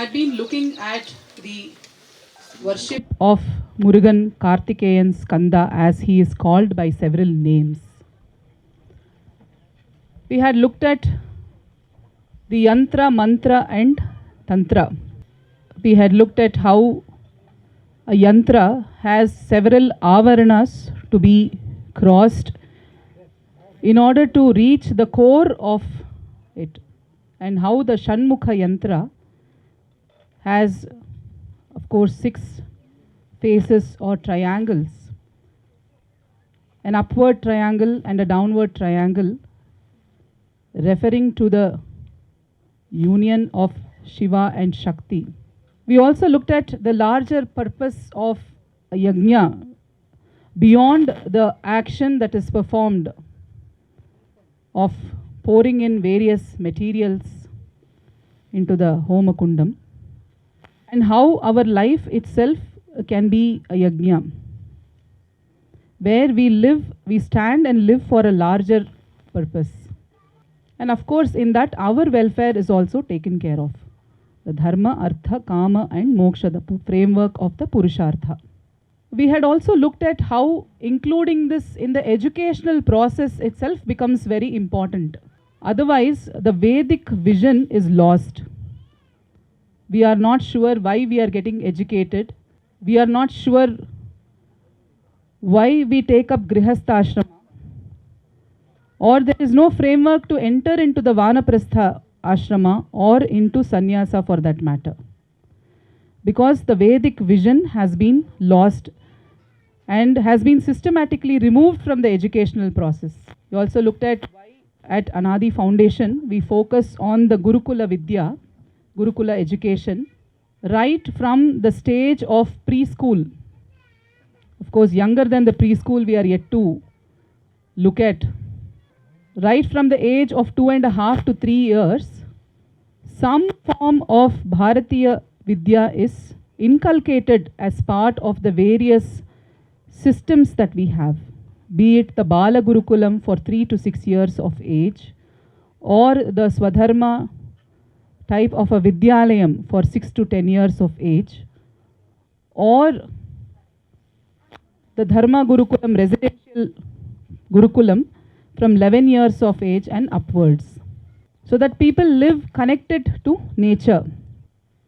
had been looking at the worship of Murugan Karthikeyan Skanda, as he is called by several names. We had looked at the yantra, mantra and tantra. We had looked at how a yantra has several avaranas to be crossed in order to reach the core of it, and how the Shanmukha yantra has, of course, 6 faces or triangles, an upward triangle and a downward triangle, referring to the union of Shiva and Shakti. We also looked at the larger purpose of a yajna beyond the action that is performed of pouring in various materials into the Homakundam, and how our life itself can be a yajna, where we live, we stand and live for a larger purpose. And of course, in that our welfare is also taken care of. The dharma, artha, kama and moksha, the framework of the purushartha. We had also looked at how including this in the educational process itself becomes very important. Otherwise, the Vedic vision is lost. We are not sure why we are getting educated. We are not sure why we take up Grihastha Ashrama. Or there is no framework to enter into the Vanaprastha Ashrama or into Sannyasa for that matter. Because the Vedic vision has been lost and has been systematically removed from the educational process. We also looked at why at Anaadifoundation we focus on the Gurukula Vidya, Gurukula education, right from the stage of preschool. Of course, younger than the preschool we are yet to look at. Right from the age of 2.5 to 3 years, some form of Bharatiya Vidya is inculcated as part of the various systems that we have, be it the Bala Gurukulam for 3 to 6 years of age, or the Swadharma type of a Vidyalayam for 6 to 10 years of age, or the Dharma Gurukulam, residential Gurukulam from 11 years of age and upwards, so that people live connected to nature.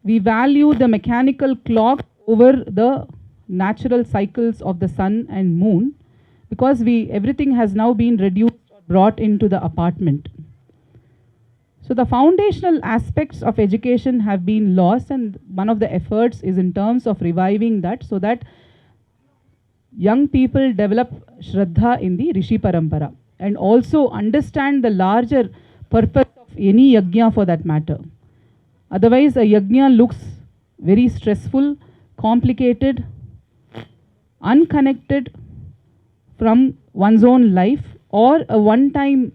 We value the mechanical clock over the natural cycles of the sun and moon, because everything has now been reduced or brought into the apartment. So the foundational aspects of education have been lost, and one of the efforts is in terms of reviving that, so that young people develop Shraddha in the Rishi Parampara and also understand the larger purpose of any yajna for that matter. Otherwise, a yajna looks very stressful, complicated, unconnected from one's own life, or a one-time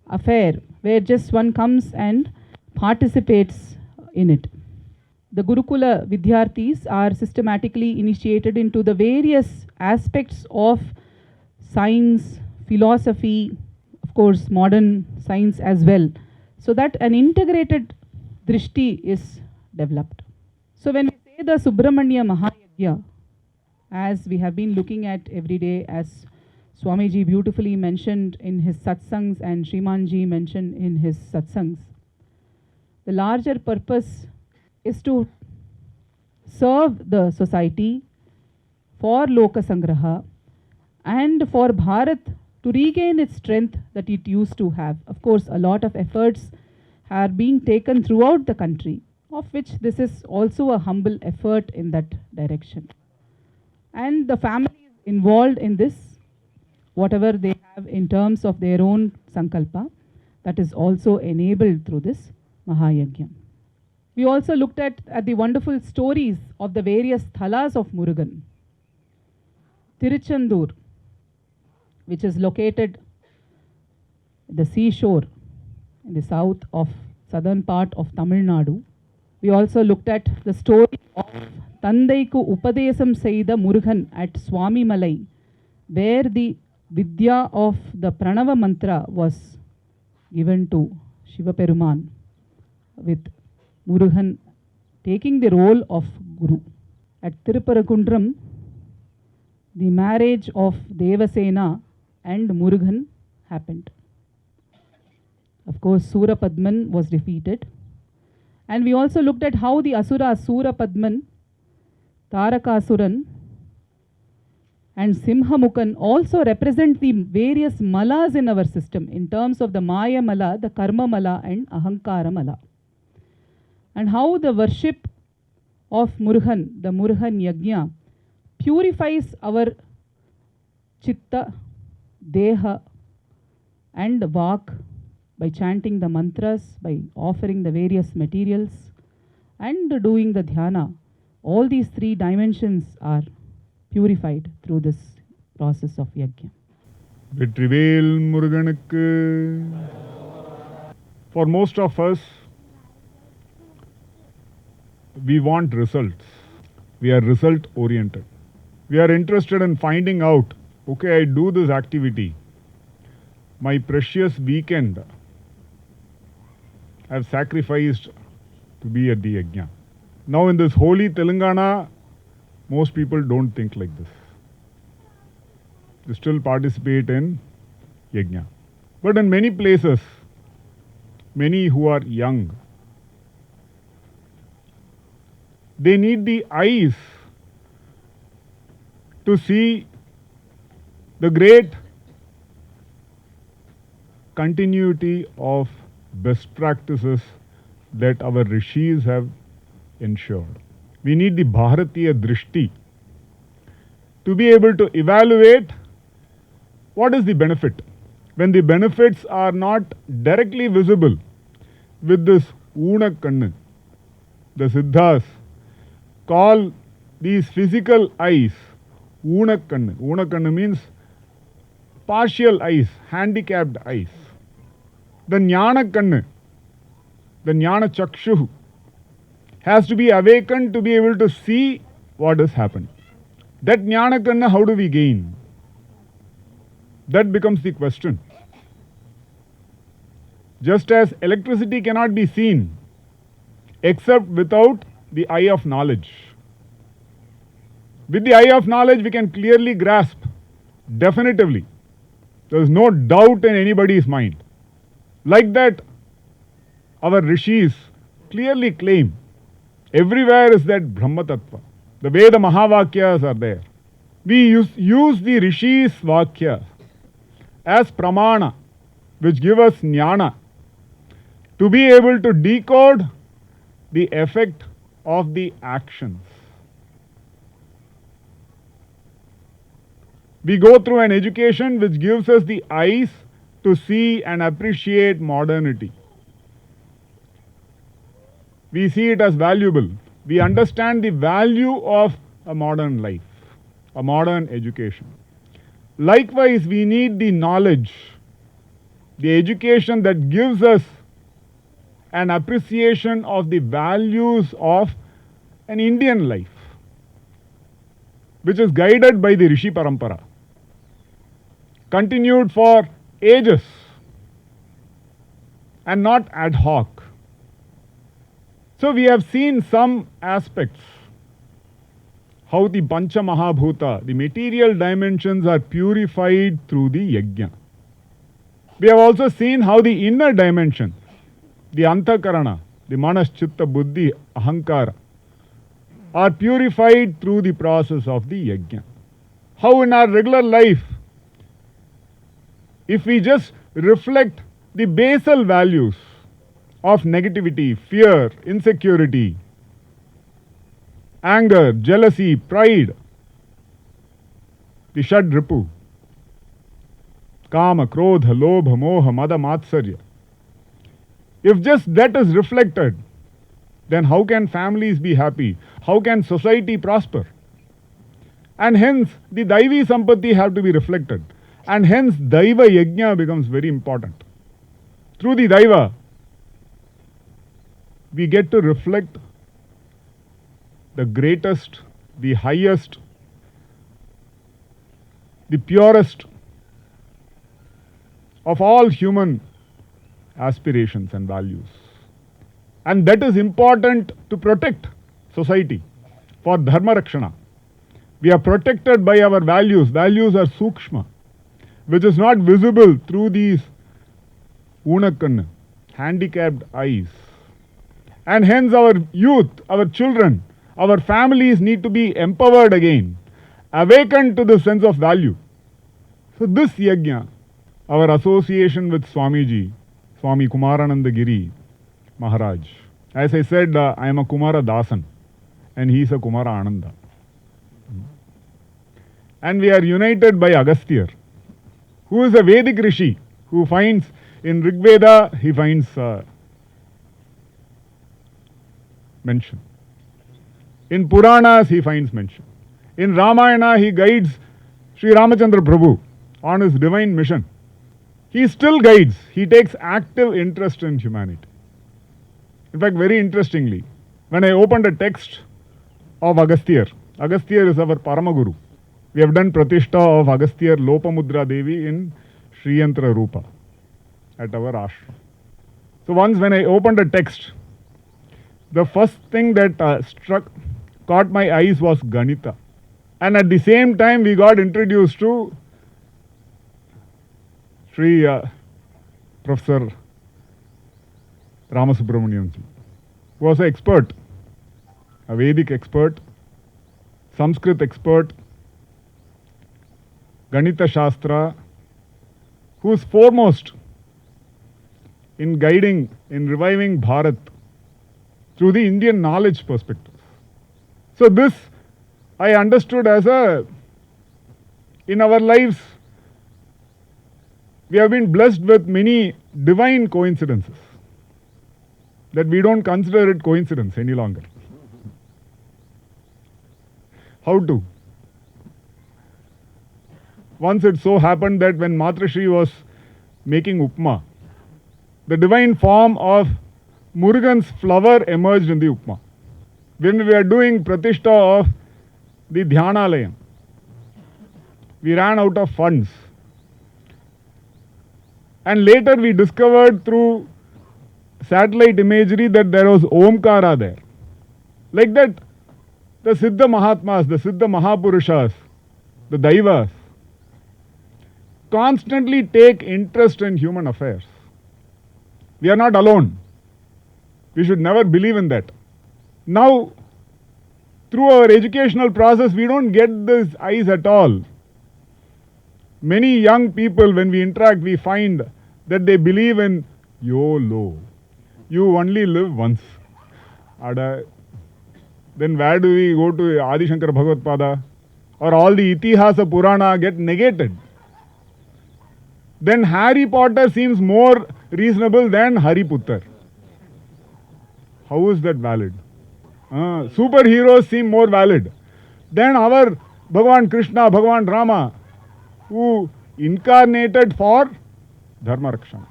affair where just one comes and participates in it. The Gurukula Vidyarthis are systematically initiated into the various aspects of science, philosophy, of course modern science as well, so that an integrated drishti is developed. So when we say the Subramanya Mahayajna, as we have been looking at every day, as Swamiji beautifully mentioned in his satsangs and Shriman ji mentioned in his satsangs, the larger purpose is to serve the society for Loka Sangraha and for Bharat to regain its strength that it used to have. Of course, a lot of efforts are being taken throughout the country, of which this is also a humble effort in that direction. And the families involved in this, whatever they have in terms of their own sankalpa, that is also enabled through this Mahayajna. We also looked at the wonderful stories of the various thalas of Murugan. Tiruchendur, which is located at the seashore in the southern part of Tamil Nadu. We also looked at the story of Tandaiku Upadesam Seida Murugan at Swami Malai, where the Vidya of the Pranava Mantra was given to Shiva Peruman, with Murugan taking the role of Guru. At Tirupparakundram, the marriage of Devasena and Murugan happened. Of course, Surapadman was defeated. And we also looked at how the Asura Surapadman, Tarakasuran, and Simhamukan also represent the various malas in our system in terms of the Maya Mala, the Karma Mala, and Ahankara Mala. And how the worship of Murugan, the Murugan Yajna, purifies our Chitta, Deha, and Vak by chanting the mantras, by offering the various materials, and doing the dhyana. All these three dimensions are purified through this process of yajna. Vetrivel Muruganukku. For most of us, we want results. We are result oriented. We are interested in finding out, okay, I do this activity. My precious weekend I have sacrificed to be at the yajna. Now in this holy Telangana, most people don't think like this. They still participate in yajna. But in many places, many who are young, they need the eyes to see the great continuity of best practices that our rishis have ensured. We need the Bharatiya Drishti to be able to evaluate what is the benefit. When the benefits are not directly visible with this Unakannu, the Siddhas call these physical eyes Unakannu. Unakannu means partial eyes, handicapped eyes. The Jnana Kannu, the Jnana Chakshu, has to be awakened to be able to see what has happened. That Jnana Kannu, how do we gain? That becomes the question. Just as electricity cannot be seen except without the eye of knowledge. With the eye of knowledge, we can clearly grasp, definitively. There is no doubt in anybody's mind. Like that, our rishis clearly claim, everywhere is that Brahma Tattva. The way the Mahavakyas are there. We use the rishis Vakya as pramana, which give us jnana, to be able to decode the effect of the actions. We go through an education which gives us the eyes to see and appreciate modernity. We see it as valuable. We understand the value of a modern life, a modern education. Likewise, we need the knowledge, the education that gives us an appreciation of the values of an Indian life, which is guided by the Rishi Parampara, continued for ages and not ad hoc. So we have seen some aspects, how the Pancha Mahabhuta, the material dimensions, are purified through the yajna. We have also seen how the inner dimension, the Antakarana, the Manas, Chitta, Buddhi, Ahankara, are purified through the process of the yajna. How in our regular life, if we just reflect the basal values of negativity, fear, insecurity, anger, jealousy, pride, the Shad Ripu, Kama, Krodha, Lobha, Moha, Mada, Matsarya. If just that is reflected, then how can families be happy? How can society prosper? And hence, the Daivi Sampatti have to be reflected. And hence, Daiva Yajna becomes very important. Through the Daiva, we get to reflect the greatest, the highest, the purest of all human aspirations and values. And that is important to protect. society, for dharma rakshana. We are protected by our values. Values are sukshma, which is not visible through these unakkanna, handicapped eyes. And hence our youth, our children, our families need to be empowered again, awakened to the sense of value. So this yajna, our association with Swamiji, Swami Kumarananda Giri Maharaj. As I said, I am a Kumara Dasan and he is a Kumara Ananda. And we are united by Agasthyar, who is a Vedic Rishi, who finds in Rig Veda, he finds mention. In Puranas, he finds mention. In Ramayana, he guides Sri Ramachandra Prabhu on his divine mission. He still guides. He takes active interest in humanity. In fact, very interestingly, when I opened a text of Agasthyar, Agasthyar is our Paramaguru. We have done Pratishtha of Agasthyar Lopamudra Devi in Shriyantra Rupa at our ashram. So once when I opened a text, the first thing that caught my eyes was Ganita. And at the same time, we got introduced to Sri Professor Ramasubramanian, who was an expert, a Vedic expert, Sanskrit expert, Ganita Shastra, who is foremost in guiding, in reviving Bharat through the Indian knowledge perspective. So this I understood as in our lives, we have been blessed with many divine coincidences that we don't consider it coincidence any longer. How to? Once it so happened that when Matrushree was making upma, the divine form of Murugan's flower emerged in the upma. When we were doing Pratishtha of the Dhyanalayam, we ran out of funds. And later we discovered through satellite imagery that there was Omkara there. Like that, the Siddha Mahatmas, the Siddha Mahapurushas, the Daivas, constantly take interest in human affairs. We are not alone. We should never believe in that. Now, through our educational process, we don't get these eyes at all. Many young people, when we interact, we find that they believe in YOLO. You only live once. Then where do we go to Adi Shankara Bhagavad-pada? Or all the Itihasa Purana get negated. Then Harry Potter seems more reasonable than Hariputtar. How is that valid? Superheroes seem more valid than our Bhagavan Krishna, Bhagavan Rama, who incarnated for Dharma Rakshana.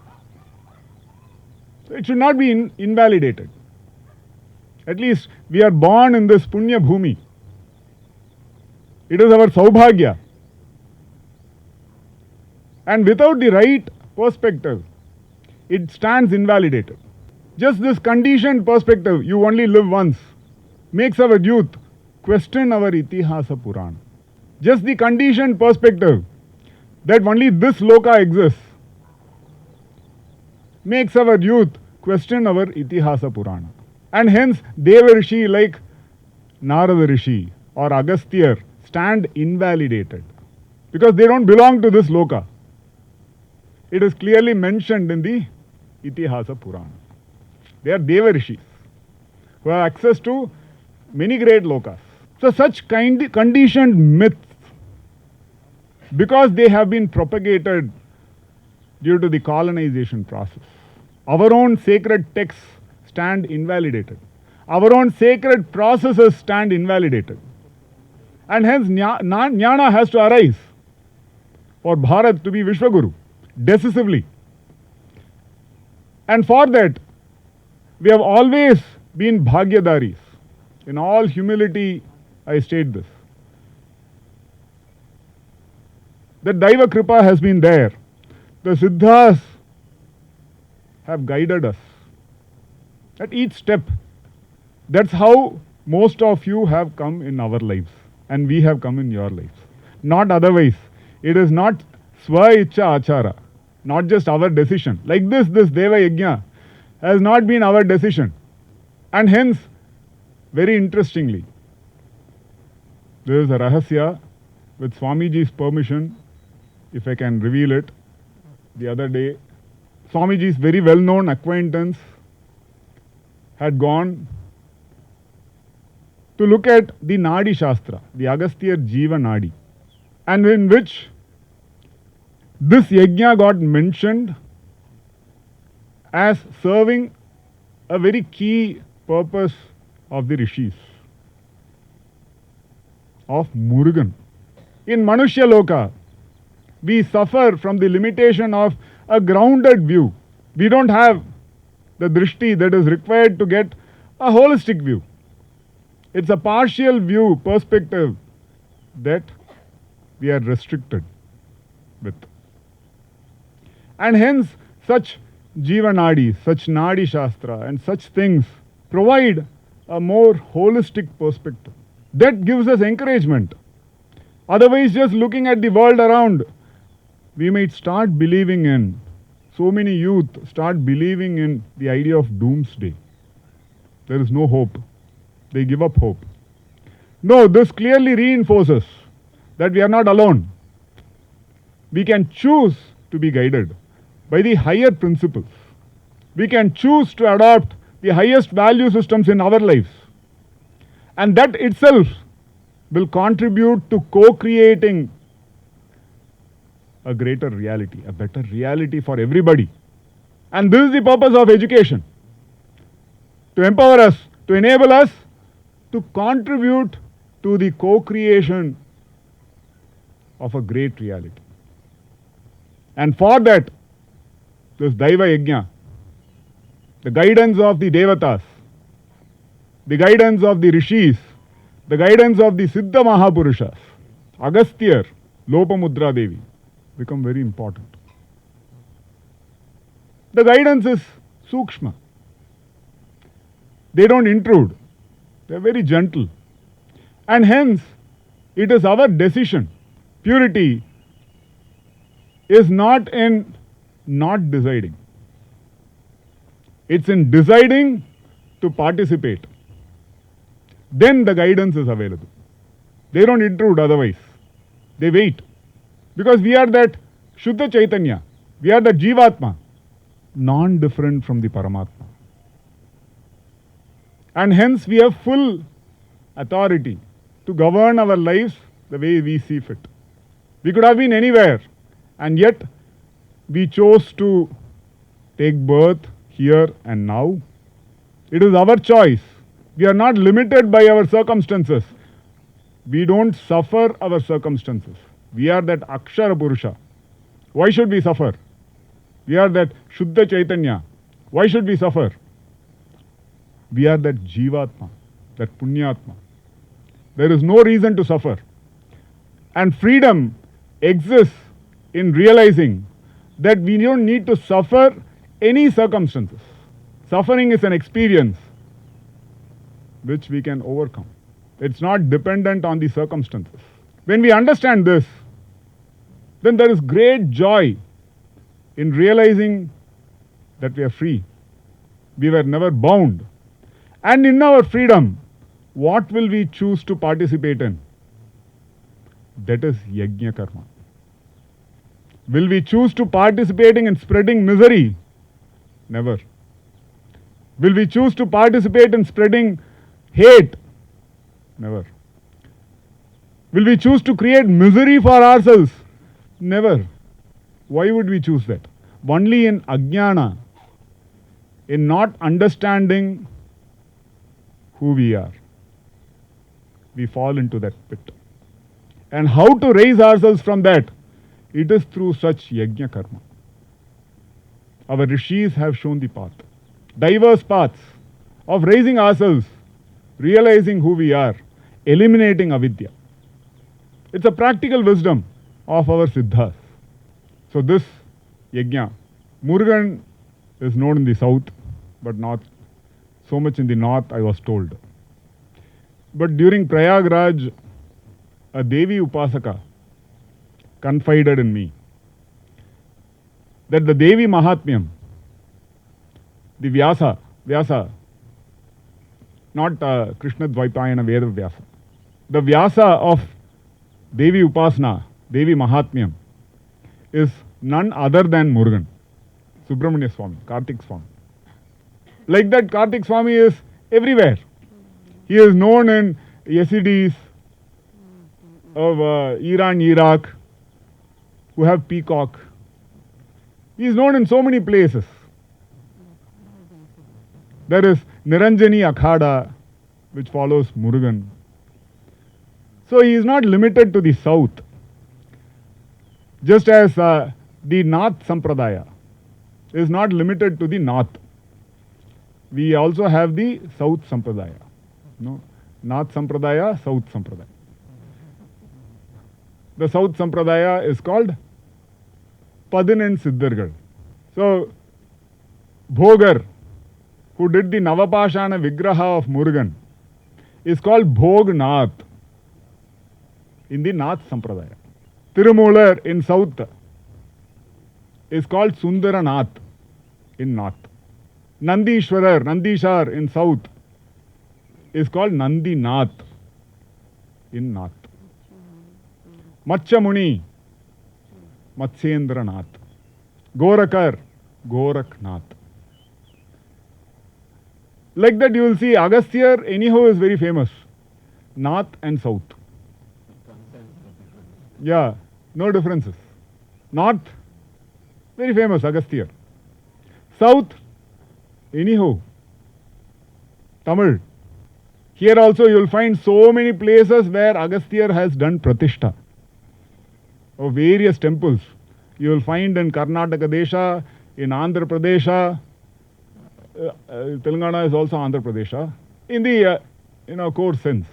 So it should not be invalidated. At least we are born in this Punya Bhumi. It is our Saubhagya. And without the right perspective, it stands invalidated. Just this conditioned perspective, you only live once, makes our youth question our Itihasa Purana. Just the conditioned perspective that only this loka exists makes our youth question our Itihasa Purana. And hence, Deva Rishi like Narada Rishi or Agasthyar stand invalidated because they don't belong to this loka. It is clearly mentioned in the Itihasa Purana. They are Deva Rishis who have access to many great lokas. So such conditioned myths, because they have been propagated due to the colonization process, our own sacred texts stand invalidated. Our own sacred processes stand invalidated. And hence Jnana has to arise for Bharat to be Vishwaguru decisively. And for that, we have always been Bhagyadaris. In all humility, I state this. The Daiva Kripa has been there. The Siddhas have guided us at each step. That's how Most of you have come in our lives and we have come in your lives. Not otherwise. It is not swa ichcha achara, not just our decision. Like this Deva Yajna has not been our decision. And hence, very interestingly, there is a rahasya with Swamiji's permission, if I can reveal it. The other day, Swamiji's very well-known acquaintance had gone to look at the Nadi Shastra, the Agastya Jiva Nadi, and in which this yajna got mentioned as serving a very key purpose of the rishis, of Murugan. In Manushya Loka, we suffer from the limitation of a grounded view. We don't have the drishti that is required to get a holistic view. It's a partial view, perspective that we are restricted with. And hence, such Jiva Nadi, such Nadi Shastra, and such things provide a more holistic perspective. That gives us encouragement. Otherwise, just looking at the world around, we might start believing in, so many youth start believing in the idea of doomsday. There is no hope. They give up hope. No, this clearly reinforces that we are not alone. We can choose to be guided by the higher principles. We can choose to adopt the highest value systems in our lives. And that itself will contribute to co-creating a greater reality, a better reality for everybody. And this is the purpose of education. To empower us, to enable us to contribute to the co-creation of a great reality. And for that, this Daiva Yajna, the guidance of the Devatas, the guidance of the Rishis, the guidance of the Siddha Mahapurushas, Agasthyar, Lopamudra Devi, become very important. The guidance is Sukshma. They don't intrude. They are very gentle. And hence, it is our decision. Purity is not in not deciding. It's in deciding to participate. Then the guidance is available. They don't intrude otherwise. They wait. Because we are that Shuddha Chaitanya. We are the Jivatma. Non-different from the Paramatma. And hence we have full authority to govern our lives the way we see fit. We could have been anywhere, and yet we chose to take birth here and now. It is our choice. We are not limited by our circumstances. We don't suffer our circumstances. We are that Akshara Purusha. Why should we suffer? We are that Shuddha Chaitanya. Why should we suffer? We are that Jivatma, that Punyatma. There is no reason to suffer. And freedom exists in realizing that we don't need to suffer any circumstances. Suffering is an experience which we can overcome. It's not dependent on the circumstances. When we understand this, then there is great joy in realizing that we are free. We were never bound. And in our freedom, what will we choose to participate in? That is Yajna Karma. Will we choose to participating in spreading misery? Never. Will we choose to participate in spreading hate? Never. Will we choose to create misery for ourselves? Never. Why would we choose that? Only in Ajnana, in not understanding who we are, we fall into that pit. And how to raise ourselves from that? It is through such Yajna Karma. Our rishis have shown the path, diverse paths of raising ourselves, realizing who we are, eliminating avidya. It's a practical wisdom of our siddhas. So this Yajna, Murugan is known in the south, but not so much in the north, I was told. But during Prayagraj, a Devi Upasaka confided in me that the Devi Mahatmyam, the Vyasa, not Krishna Dvaipayana Veda Vyasa, the Vyasa of Devi Upasana, Devi Mahatmyam, is none other than Murugan, Subramanya Swami, Kartik Swami. Like that, Kartik Swami is everywhere. He is known in Yazidis of Iran, Iraq, who have peacock. He is known in so many places. There is Niranjani Akhada, which follows Murugan. So he is not limited to the south. Just as the Nath Sampradaya is not limited to the north. We also have the South Sampradaya. No? Nath Sampradaya, South Sampradaya. The South Sampradaya is called Padin Siddhargal. So, Bhogar, who did the Navapashana Vigraha of Murugan, is called Bhognath in the Nath Sampradaya. Tirumular in South is called Sundaranath in North. Nandishwarar, Nandishar in South is called Nandinath in North. Matchamuni, Matsyendranath. Gorakar, Goraknath. Like that you will see Agasthyar anyhow is very famous. North and South. Yeah, no differences. North, very famous Agasthyar. South, anyhow, Tamil. Here also you will find so many places where Agasthyar has done Pratishta of various temples. You will find in Karnataka Desha, in Andhra Pradesh, Telangana is also Andhra Pradesh, in the core sense.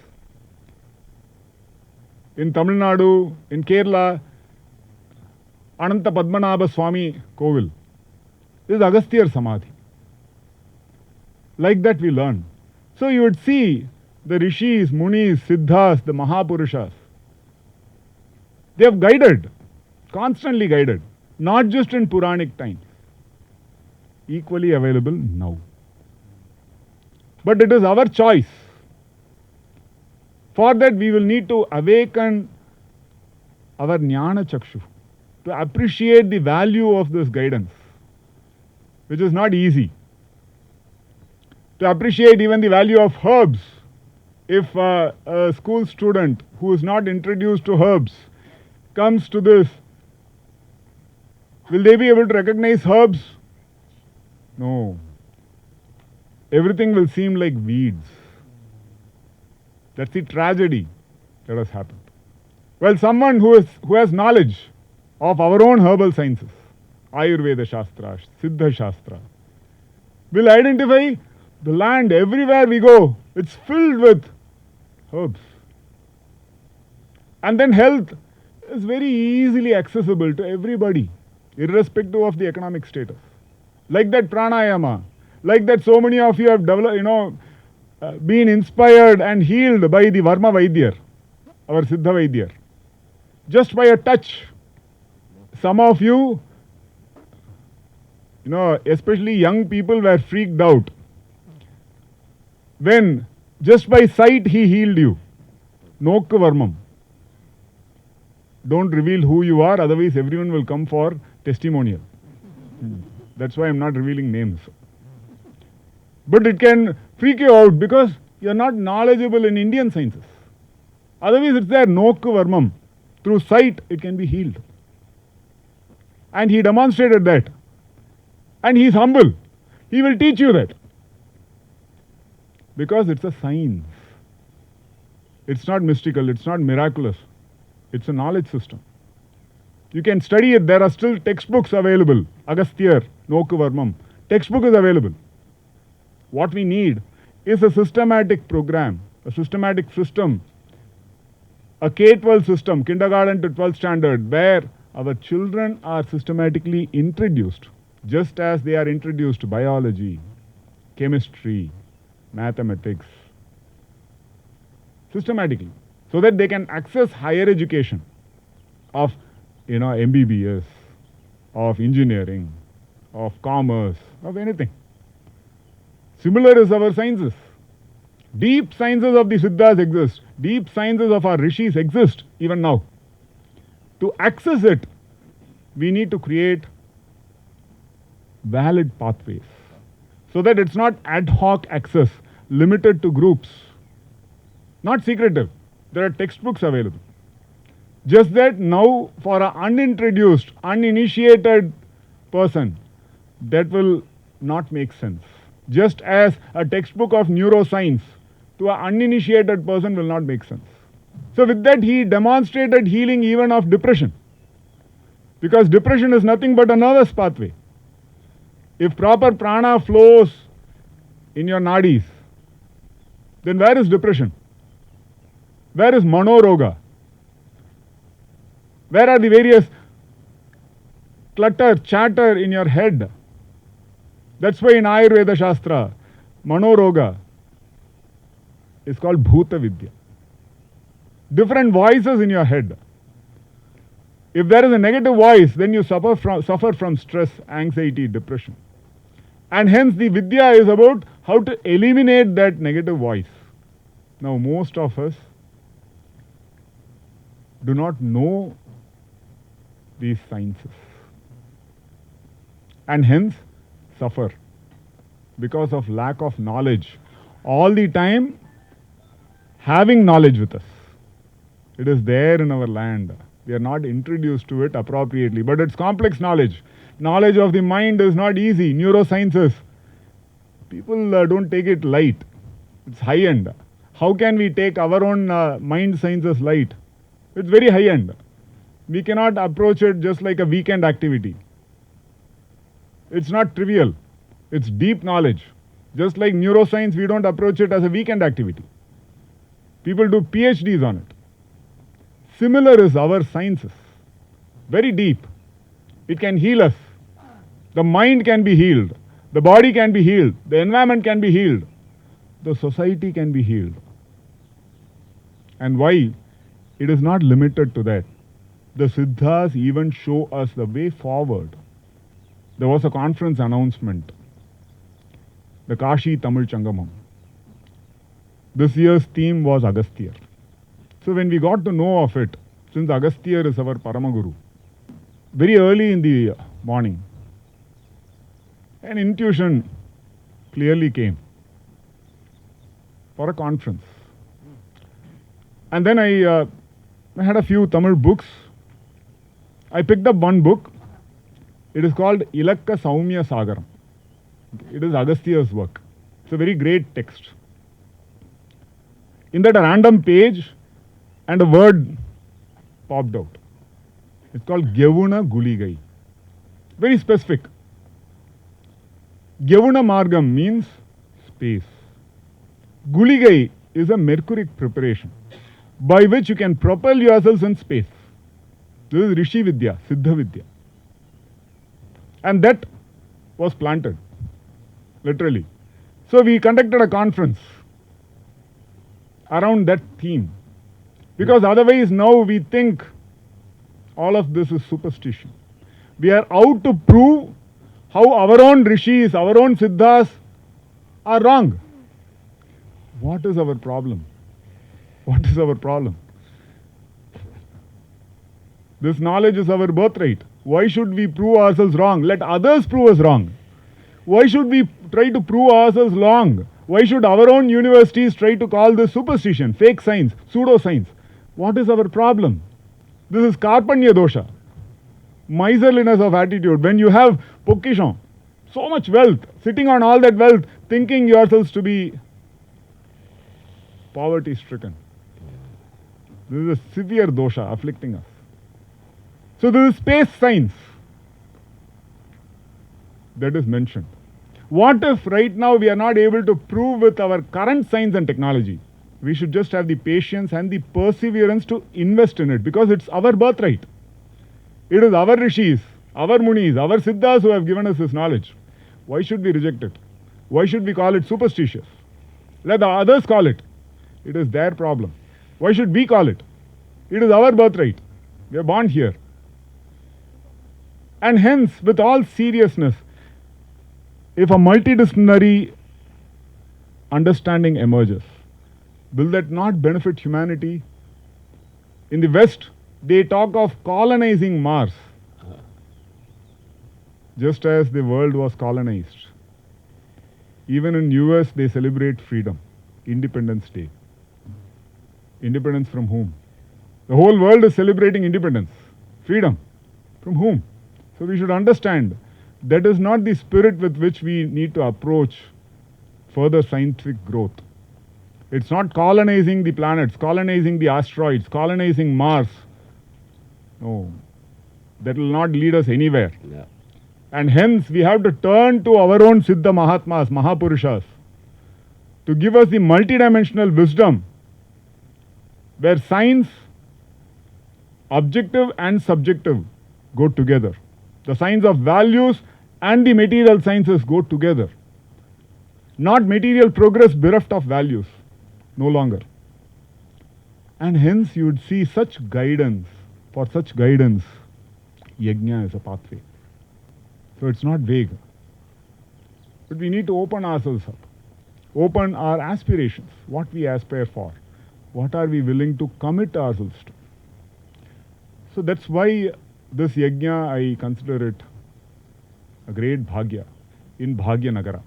In Tamil Nadu, in Kerala, Ananta Padmanabha Swami Kovil. This is Agasthyar Samadhi. Like that we learn. So you would see the Rishis, Munis, Siddhas, the Mahapurushas. They have guided, constantly guided, not just in Puranic times. Equally available now. But it is our choice. For that we will need to awaken our Jnana Chakshu, to appreciate the value of this guidance, which is not easy. To appreciate even the value of herbs. If a school student who is not introduced to herbs comes to this, will they be able to recognize herbs? No. Everything will seem like weeds. That's the tragedy that has happened. Well, someone who has knowledge of our own herbal sciences, Ayurveda Shastra, Siddha Shastra, will identify the land everywhere we go. It's filled with herbs. And then health is very easily accessible to everybody, irrespective of the economic status. Like that pranayama, like that so many of you have developed, been inspired and healed by the Varma Vaidyar, our Siddha Vaidyar. Just by a touch. Some of you, especially young people were freaked out when just by sight he healed you. Nokka Varmam. Don't reveal who you are, otherwise everyone will come for testimonial. That's why I'm not revealing names. But it can freak you out because you're not knowledgeable in Indian sciences. Otherwise it's there, Nokka Varmam. Through sight it can be healed. And he demonstrated that. And he's humble. He will teach you that. Because it's a science. It's not mystical, it's not miraculous. It's a knowledge system. You can study it. There are still textbooks available. Agasthyar, Nokka Varmam. Textbook is available. What we need is a systematic program, a systematic system, a K-12 system, kindergarten to 12th standard, where our children are systematically introduced, just as they are introduced to biology, chemistry, mathematics, systematically, so that they can access higher education of, MBBS, of engineering, of commerce, of anything. Similar is our sciences. Deep sciences of the Siddhas exist. Deep sciences of our rishis exist even now. To access it, we need to create valid pathways, so that it's not ad hoc access, limited to groups, not secretive. There are textbooks available. Just that now, for an unintroduced, uninitiated person, that will not make sense. Just as a textbook of neuroscience to an uninitiated person will not make sense. So with that, he demonstrated healing even of depression. Because depression is nothing but a nervous pathway. If proper prana flows in your nadis, then where is depression? Where is manoroga? Where are the various clutter, chatter in your head? That's why in Ayurveda Shastra, manoroga is called Bhuta Vidya. Different voices in your head. If there is a negative voice, then you suffer from stress, anxiety, depression. And hence the Vidya is about how to eliminate that negative voice. Now most of us do not know these sciences, and hence suffer because of lack of knowledge. All the time having knowledge with us. It is there in our land. We are not introduced to it appropriately, but it's complex knowledge. Knowledge of the mind is not easy. Neurosciences, people don't take it light. It's high end. How can we take our own mind sciences light? It's very high end. We cannot approach it just like a weekend activity. It's not trivial. It's deep knowledge. Just like neuroscience, we don't approach it as a weekend activity. People do PhDs on it. Similar is our sciences. Very deep. It can heal us. The mind can be healed. The body can be healed. The environment can be healed. The society can be healed. And why? It is not limited to that. The Siddhas even show us the way forward. There was a conference announcement, the Kashi Tamil Changamam. This year's theme was Agasthyar. So when we got to know of it, since Agasthyar is our Paramaguru, very early in the morning, an intuition clearly came for a conference. And then I had a few Tamil books. I picked up one book. It is called Ilakka Saumya Sagaram. It is Agasthyar's work. It's a very great text. In that, a random page and a word popped out. It's called Gyavuna Guligai. Very specific. Gyavuna Margam means space. Guligai is a mercuric preparation by which you can propel yourselves in space. This is Rishi Vidya, Siddha Vidya. And that was planted, literally. So we conducted a conference around that theme. Because otherwise now we think all of this is superstition. We are out to prove how our own rishis, our own siddhas are wrong. What is our problem? What is our problem? This knowledge is our birthright. Why should we prove ourselves wrong? Let others prove us wrong. Why should we try to prove ourselves wrong? Why should our own universities try to call this superstition, fake science, pseudoscience? What is our problem? This is Karpanya dosha, miserliness of attitude. When you have pokishon, so much wealth, sitting on all that wealth, thinking yourselves to be poverty stricken. This is a severe dosha afflicting us. So this is space science that is mentioned. What if right now we are not able to prove with our current science and technology? We should just have the patience and the perseverance to invest in it, because it's our birthright. It is our rishis, our munis, our siddhas who have given us this knowledge. Why should we reject it? Why should we call it superstitious? Let the others call it. It is their problem. Why should we call it? It is our birthright. We are born here. And hence, with all seriousness, if a multidisciplinary understanding emerges, will that not benefit humanity? In the West, they talk of colonizing Mars, just as the world was colonized. Even in US, they celebrate freedom, Independence Day. Independence from whom? The whole world is celebrating independence, freedom. From whom? So we should understand that is not the spirit with which we need to approach further scientific growth. It's not colonizing the planets, colonizing the asteroids, colonizing Mars. No, that will not lead us anywhere. Yeah. And hence we have to turn to our own Siddha Mahatmas, Mahapurushas, to give us the multidimensional wisdom where science, objective and subjective, go together. The science of values and the material sciences go together. Not material progress bereft of values, no longer. And hence you would see such guidance, for such guidance, yajna is a pathway. So it's not vague. But we need to open ourselves up, open our aspirations, what we aspire for, what are we willing to commit ourselves to. So that's why this yajna, I consider it a great bhagya in Bhagya Nagara.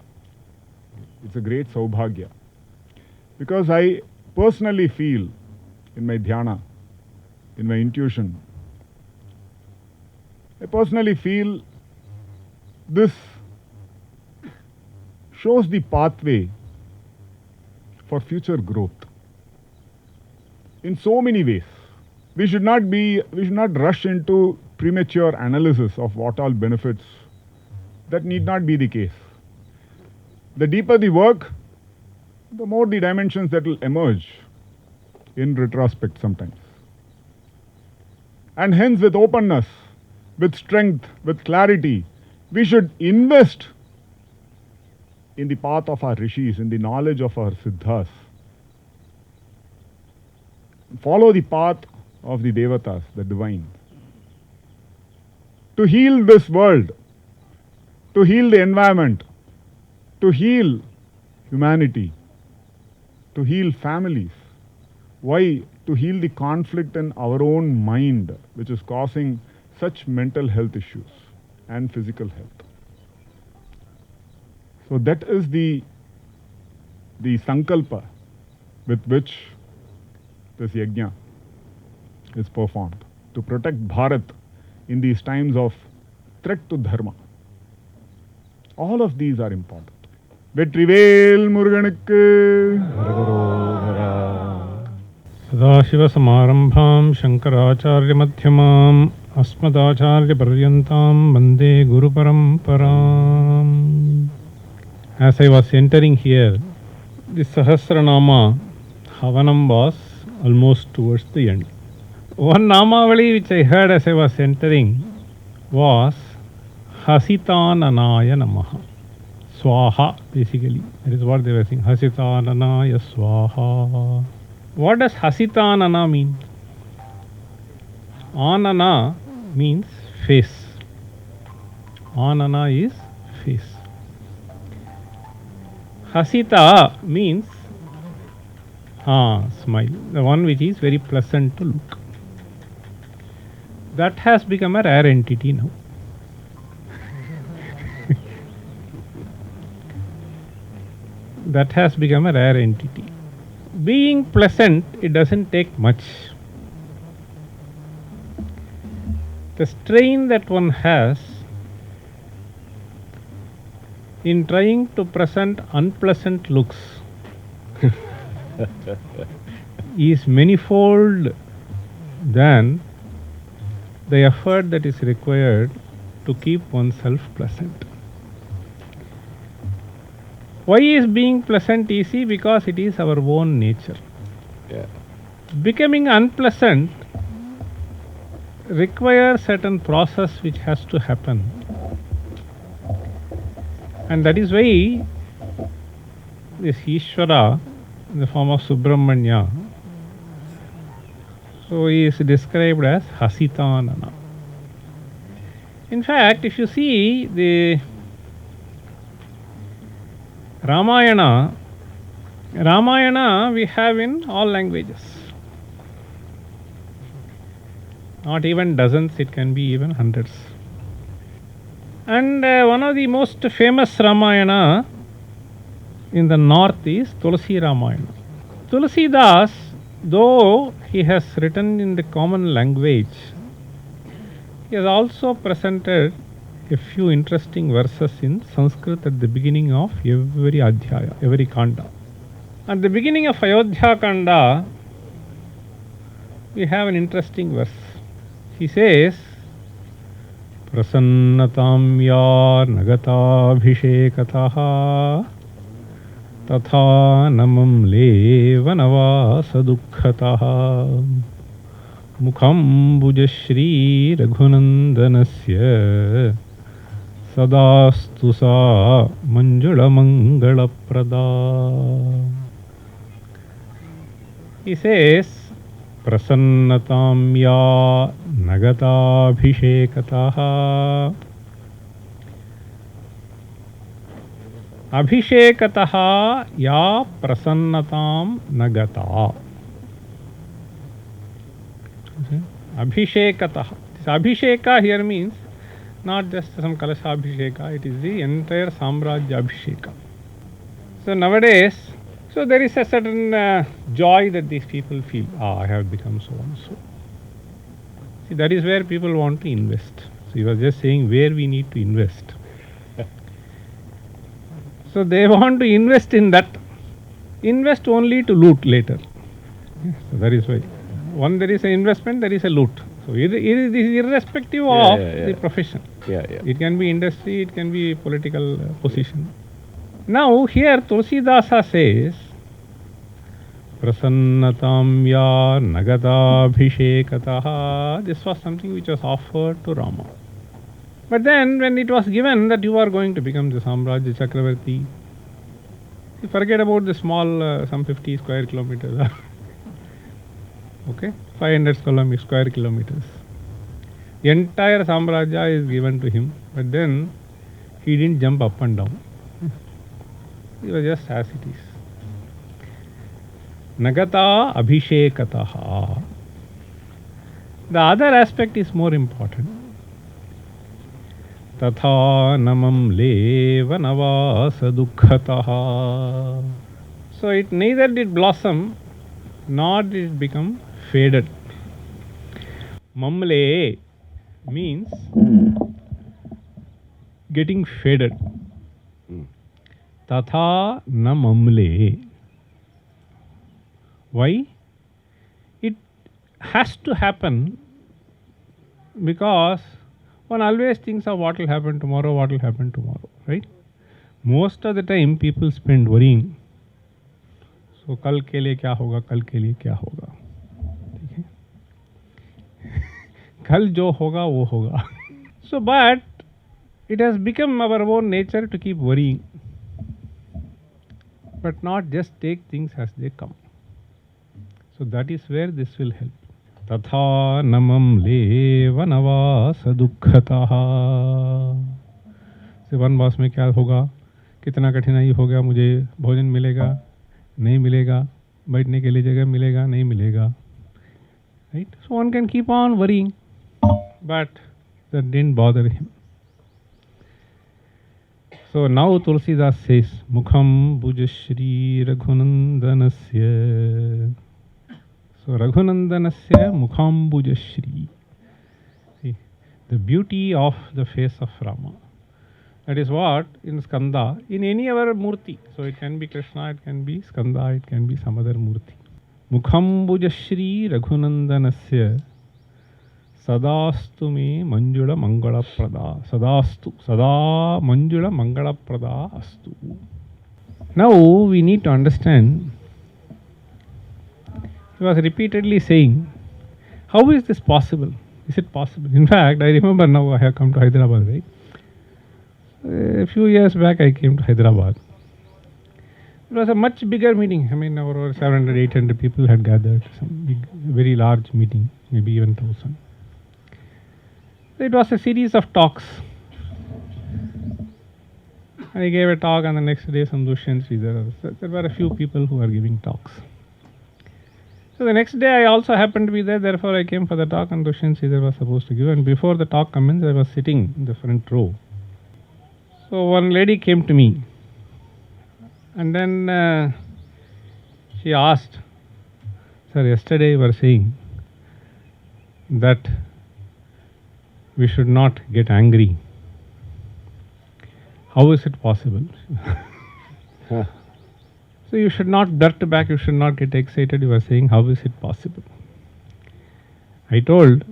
It's a great saubhagya. Because I personally feel in my dhyana, in my intuition, I personally feel this shows the pathway for future growth in so many ways. We should not rush into premature analysis of what all benefits. That need not be the case. The deeper the work, the more the dimensions that will emerge in retrospect sometimes. And hence, with openness, with strength, with clarity, we should invest in the path of our rishis, in the knowledge of our siddhas. Follow the path of the devatas, the divine. To heal this world, to heal the environment, to heal humanity, to heal families. Why? To heal the conflict in our own mind, which is causing such mental health issues and physical health. So that is the sankalpa with which this yajna is performed, to protect Bharat in these times of threat to dharma. All of these are important. Vetrivel Muruganukku. Sadashivasamarambham Shankaracharya Madhyamam Asmadacharya Paryantam Vande Guru Paramparam. As I was entering here, the Sahasranama Havanam was almost towards the end. One Namavali which I heard as I was entering was Hasitananaya Namaha. Swaha, basically. That is what they were saying. Hasitananaya Swaha. What does Hasitanana mean? Anana means face. Anana is face. Hasita means smile. The one which is very pleasant to look. That has become a rare entity now. That has become a rare entity. Being pleasant, it doesn't take much. The strain that one has in trying to present unpleasant looks is manifold than the effort that is required to keep oneself pleasant. Why is being pleasant easy? Because it is our own nature. Yeah. Becoming unpleasant requires certain process which has to happen. And that is why this Ishvara in the form of Subramanya. So he is described as Hasitanana. In fact, if you see the Ramayana we have in all languages. Not even dozens, it can be even hundreds. And one of the most famous Ramayana in the north is Tulsi Ramayana. Tulsidas, though he has written in the common language, he has also presented a few interesting verses in Sanskrit at the beginning of every Adhyaya, every Kanda. At the beginning of Ayodhya Kanda, we have an interesting verse. He says, Prasannatam ya nagata abhishekataha tatha namam levanava sadukhataha mukham bhujashri raghunandanasya sadastu sa manjula mangala prada. He says, Prasannatam ya nagata abhishekataha abhishekataha ya prasannatam nagata. Abhishekataha. This abhisheka here means not just some kalasha abhisheka, it is the entire samrajya abhisheka. So nowadays, so there is a certain joy that these people feel. I have become so and so. See, that is where people want to invest. So he was just saying where we need to invest. So they want to invest in that. Invest only to loot later. So that is why. When there is an investment, there is a loot. So it is irrespective of the profession. It can be industry, it can be political position. Now here Tulsidasa says, Prasannatam ya nagata abhishekataha. This was something which was offered to Rama. But then when it was given that you are going to become the Samrajya Chakravarti, you forget about the small some 50 square kilometers. Okay, 500 square kilometers. The entire Samrajya is given to him, but then he didn't jump up and down. It was just as it is. Nagata abhishekataha. The other aspect is more important. Tatha namam levanavasa dukkhataha. So it neither did blossom nor did it become faded. Mamle means getting faded. Tatha na mamle. Why? It has to happen because one always thinks of what will happen tomorrow, right? Most of the time people spend worrying. So, kal ke liye kya hoga, kal ke liye kya hoga. Kal jo hoga, wo hoga. So, but it has become our own nature to keep worrying, but not just take things as they come. So that is where this will help. Tatha namam levanava sadukhataha. से वनवास में क्या होगा, कितना कठिनाई होगा, मुझे भोजन मिलेगा, नहीं मिलेगा, बैठने के लिए जगह मिलेगा, नहीं मिलेगा. Right? So one can keep on worrying, but that didn't bother him. So now Tulsidas says, Mukham bhujashri raghunandanasya. So Raghunandanasya Mukham bhujashri. See, the beauty of the face of Rama. That is what in Skanda, in any other murti. So it can be Krishna, it can be Skanda, it can be some other murti. Mukham bhujashri raghunandanasya sadastu me manjula mangala prada. Sadastu, sada manjula mangala prada astu. Now we need to understand, he was repeatedly saying, how is this possible? Is it possible? In fact, I remember now I have come to Hyderabad, right? A few years back I came to Hyderabad. It was a much bigger meeting. I mean, over 700, 800 people had gathered. Some big, very large meeting, maybe even 1,000. It was a series of talks. I gave a talk, and the next day some Dushyant there were a few people who were giving talks. So the next day I also happened to be there, therefore I came for the talk, and Dushyant Sridhar was supposed to give. And before the talk commenced, I was sitting in the front row. So one lady came to me, and then she asked, "Sir, yesterday you were saying that we should not get angry. How is it possible?" So you should not dirt back, you should not get excited. You were saying, how is it possible? I told,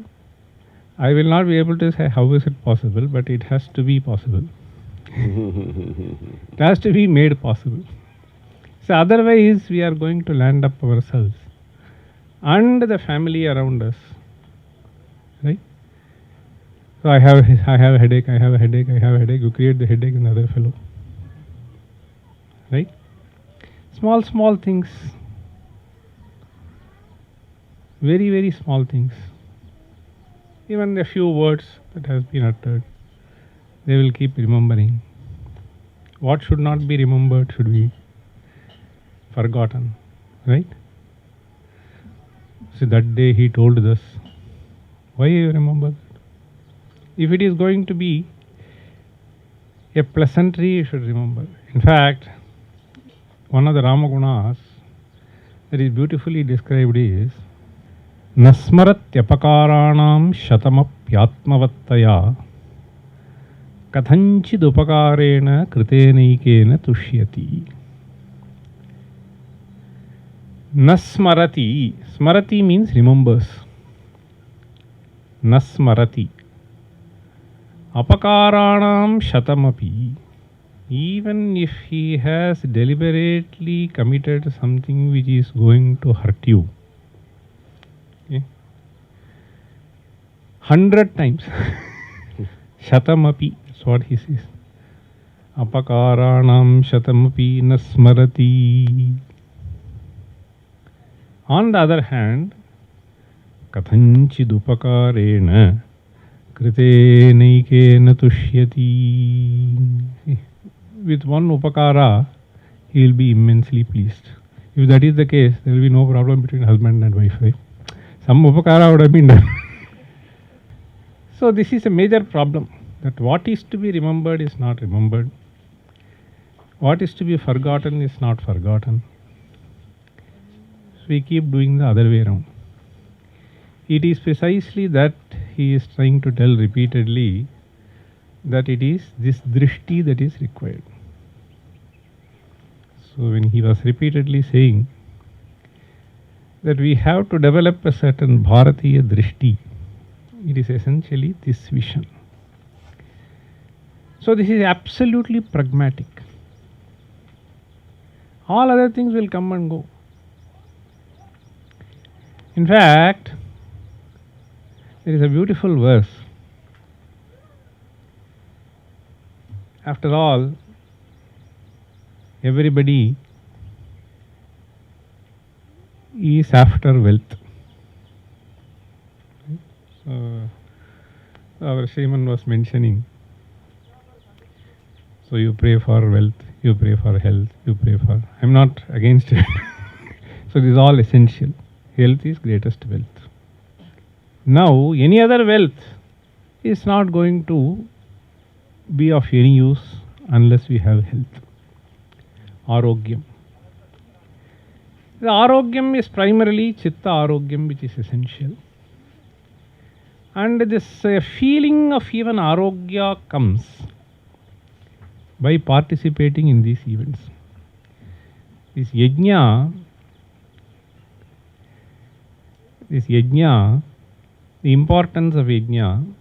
I will not be able to say how is it possible, but it has to be possible. It has to be made possible. So otherwise we are going to land up ourselves and the family around us. Right? So I have a headache, I have a headache, I have a headache. You create the headache in the other fellow. Right? Small things. Very, very small things. Even a few words that has been uttered, they will keep remembering. What should not be remembered should be forgotten. Right? So that day he told us, why you remember that? If it is going to be a pleasantry, you should remember. In fact, one of the Ramagunas that is beautifully described is Nasmaratyapakaranam shatamapyatmavattaya kathanchidupakarena kritenaikena tushyati. Nasmarati. Smarati means remembers. Nasmarati. Apakaranam shatamapi. Even if he has deliberately committed something which is going to hurt you, 100 times, shatamapi, that's what he says. Apakaranam shatamapi nasmarati. On the other hand, kathanchidupakarena kritenaikena tushyati. With one upakara, he will be immensely pleased. If that is the case, there will be no problem between husband and wife. Right? Some upakara would have been done. So this is a major problem, that what is to be remembered is not remembered. What is to be forgotten is not forgotten. So we keep doing the other way around. It is precisely that he is trying to tell repeatedly, that it is this drishti that is required. So when he was repeatedly saying that we have to develop a certain Bharatiya drishti, it is essentially this vision. So this is absolutely pragmatic. All other things will come and go. In fact, there is a beautiful verse. After all, everybody is after wealth. So our Shriman was mentioning, so you pray for wealth, you pray for health, you pray for... I am not against it. So this is all essential. Health is greatest wealth. Now, any other wealth is not going to be of any use unless we have health. Arogyam. The arogyam is primarily chitta arogyam, which is essential. And this feeling of even arogya comes by participating in these events. This yajna, the importance of yajna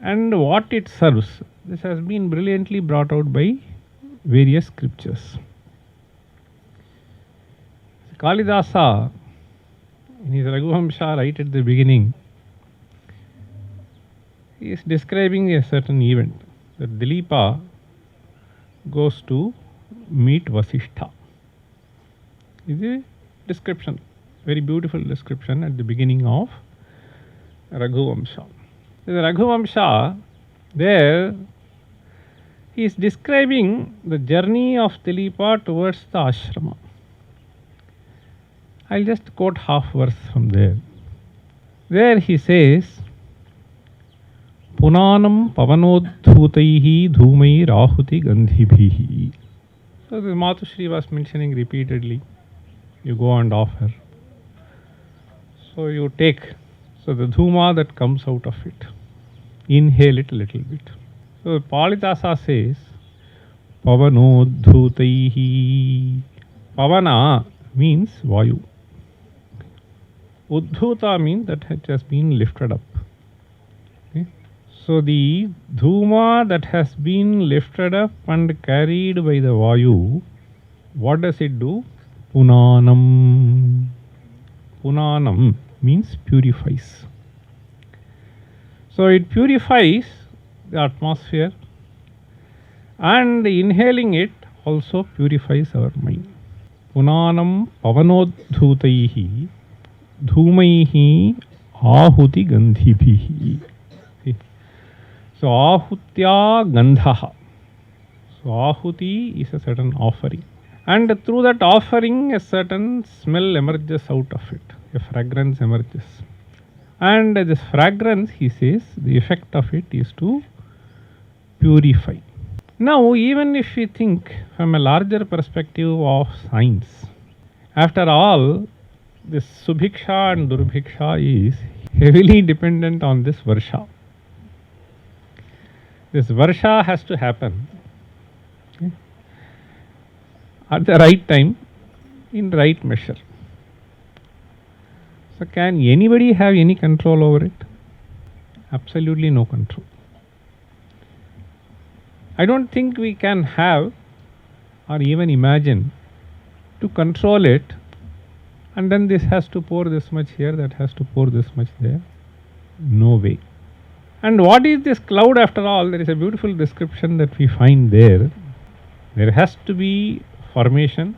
and what it serves, this has been brilliantly brought out by various scriptures. Kalidasa, in his Raghuhamsha, right at the beginning, he is describing a certain event, that Dilipa goes to meet Vasishtha. is a description, very beautiful description at the beginning of Raghuvamsha. The Raghuvamsha, there he is describing the journey of Dilipa towards the ashrama. I'll just quote half verse from there. There he says, Punanam pavanodhutaihi dhumai rahuti gandhibhihi. So the Matrushree was mentioning repeatedly, you go and offer. So you take, so the dhuma that comes out of it, inhale it a little bit. So Palitasa says, pavanodhutaihi. Pavana means vayu. Uddhuta means that it has been lifted up. Okay. So the dhuma that has been lifted up and carried by the vayu, what does it do? Punanam. Punanam means purifies. So it purifies the atmosphere, and inhaling it also purifies our mind. Punanam pavanodhutaihi dhumaihi ahuti gandhibhihi. So ahutya gandhaha. So ahuti is a certain offering, and through that offering a certain smell emerges out of it, a fragrance emerges. And this fragrance, he says, the effect of it is to purify. Now, even if we think from a larger perspective of science, after all, this subhiksha and durbhiksha is heavily dependent on this varsha. This varsha has to happen, okay, at the right time, in right measure. So can anybody have any control over it? Absolutely no control. I don't think we can have or even imagine to control it, and then this has to pour this much here, that has to pour this much there. No way. And what is this cloud after all? There is a beautiful description that we find there. There has to be formation,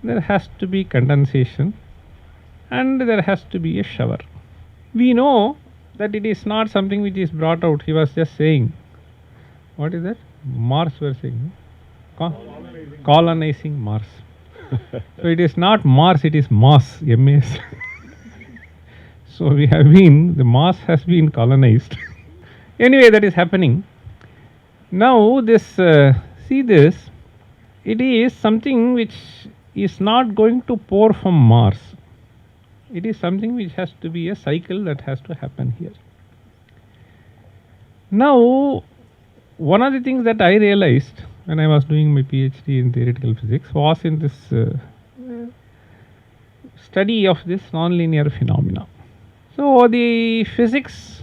there has to be condensation, and there has to be a shower. We know that it is not something which is brought out. He was just saying, what is that? Mars were saying. Colonizing Mars. So it is not Mars, it is Mars, M-A-S. So we have been, the Mars has been colonized. Anyway, that is happening. Now this, see this, it is something which is not going to pour from Mars. It is something which has to be a cycle that has to happen here. Now, one of the things that I realized when I was doing my PhD in theoretical physics was in this study of this nonlinear phenomena. So the physics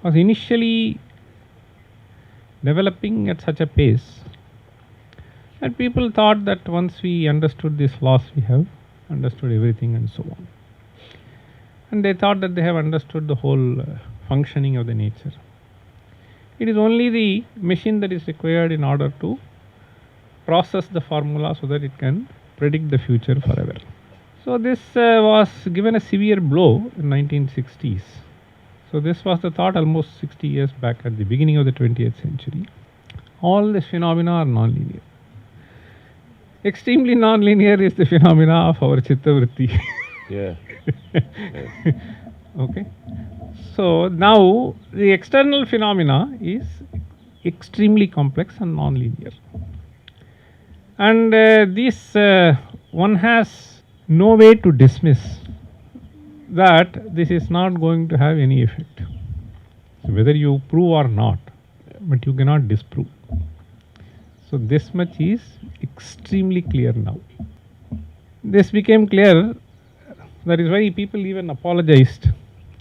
was initially developing at such a pace that people thought that once we understood these laws, we have understood everything and so on. And they thought that they have understood the whole functioning of the nature. It is only the machine that is required in order to process the formula so that it can predict the future forever. So this was given a severe blow in 1960s. So this was the thought almost 60 years back at the beginning of the 20th century. All these phenomena are non-linear. Extremely non-linear is the phenomena of our chitta vritti. Yeah. Okay. So now the external phenomena is extremely complex and non-linear. And this one has no way to dismiss that this is not going to have any effect. So whether you prove or not, but you cannot disprove. So this much is extremely clear now. This became clear, that is why people even apologized.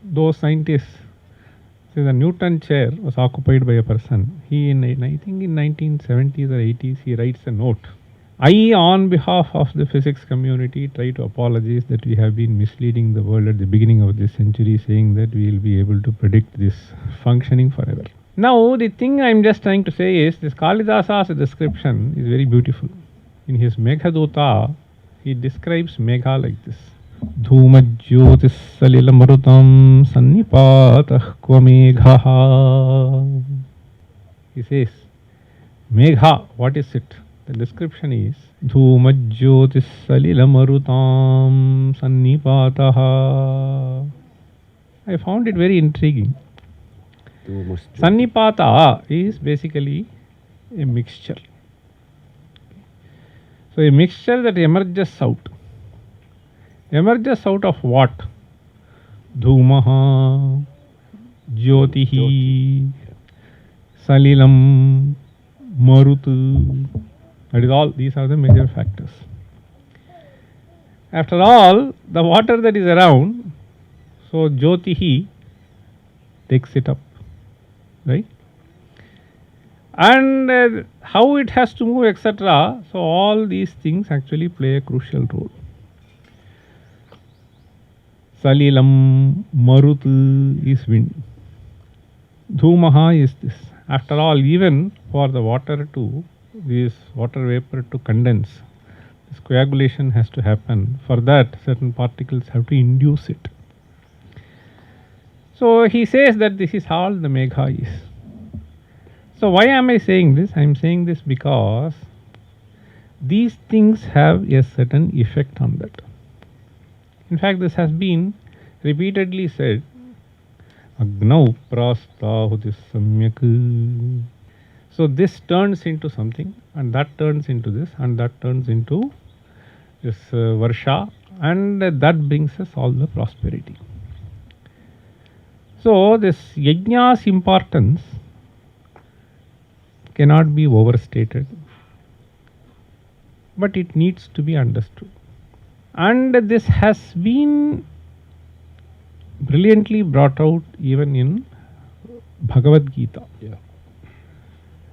Those scientists, say the Newton chair was occupied by a person. He in, I think in 1970s or 80s, he writes a note. I, on behalf of the physics community, try to apologize that we have been misleading the world at the beginning of this century, saying that we will be able to predict this functioning forever. Now, the thing I am just trying to say is, this Kalidasa's description is very beautiful. in his Meghaduta, he describes Megha like this. Dhumajyotis salilamarutam sannipatah kva meghaha. He says, Megha, what is it? The description is Dhumajyotis salilamarutam sannipataha. I found it very intriguing. Sannipata is basically a mixture. So a mixture that emerges out. Emerges out of what? Dhumaha, Jyotihi, Salilam, Marutu. That is all. These are the major factors. After all, the water that is around, so Jyotihi takes it up, right? And how it has to move, etc. So all these things actually play a crucial role. Salilam, Marutu is wind. Dhumaha is this. After all, even for the water to, this water vapor to condense, this coagulation has to happen. For that, certain particles have to induce it. So he says that this is all the Megha is. So why am I saying this? I am saying this because these things have a certain effect on that. In fact, this has been repeatedly said. Agnau prastahutis samyak. So this turns into something, and that turns into this, and that turns into this Varsha, and that brings us all the prosperity. So this Yajna's importance cannot be overstated, but it needs to be understood. And this has been brilliantly brought out even in Bhagavad Gita. Yeah.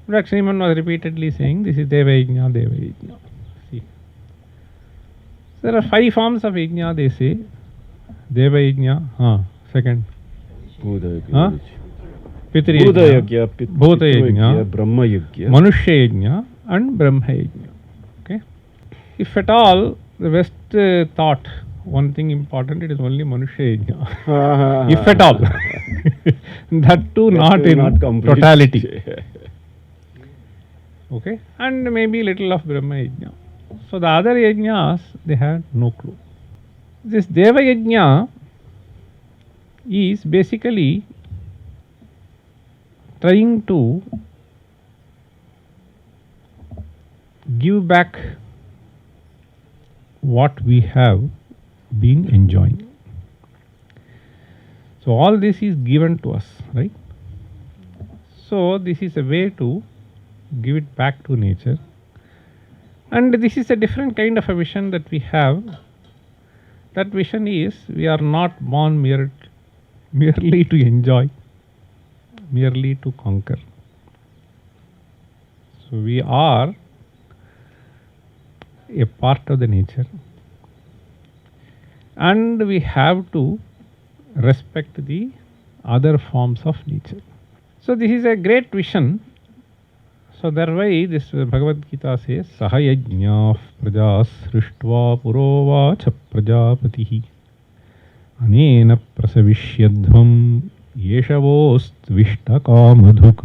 But Shriman was repeatedly saying this is Deva Yajna, Deva Yajna. See, there are 5 forms of Yajna, they say. Deva Yajna, second. Bhuta Pitri Yajna, Bhuta Yajna, Brahma Yajna, Manushya Yajna and Brahma Yajna. Okay. If at all the West thought one thing important, it is only Manushya Yajna. If at all. That too not in totality. Okay. And maybe little of Brahma Yajna. So the other Yajnas, they had no clue. This Deva Yajna is basically trying to give back what we have been enjoying. So all this is given to us, right? So this is a way to give it back to nature. And this is a different kind of a vision that we have. That vision is we are not born merely to enjoy, merely to conquer. So we are a part of the nature, and we have to respect the other forms of nature. So this is a great vision. So thereby this Bhagavad Gita says Sahayajnah prajas srishtva purovacha prajapatihi anena prasavishyadhvam yeshavostvishta kamadhuk.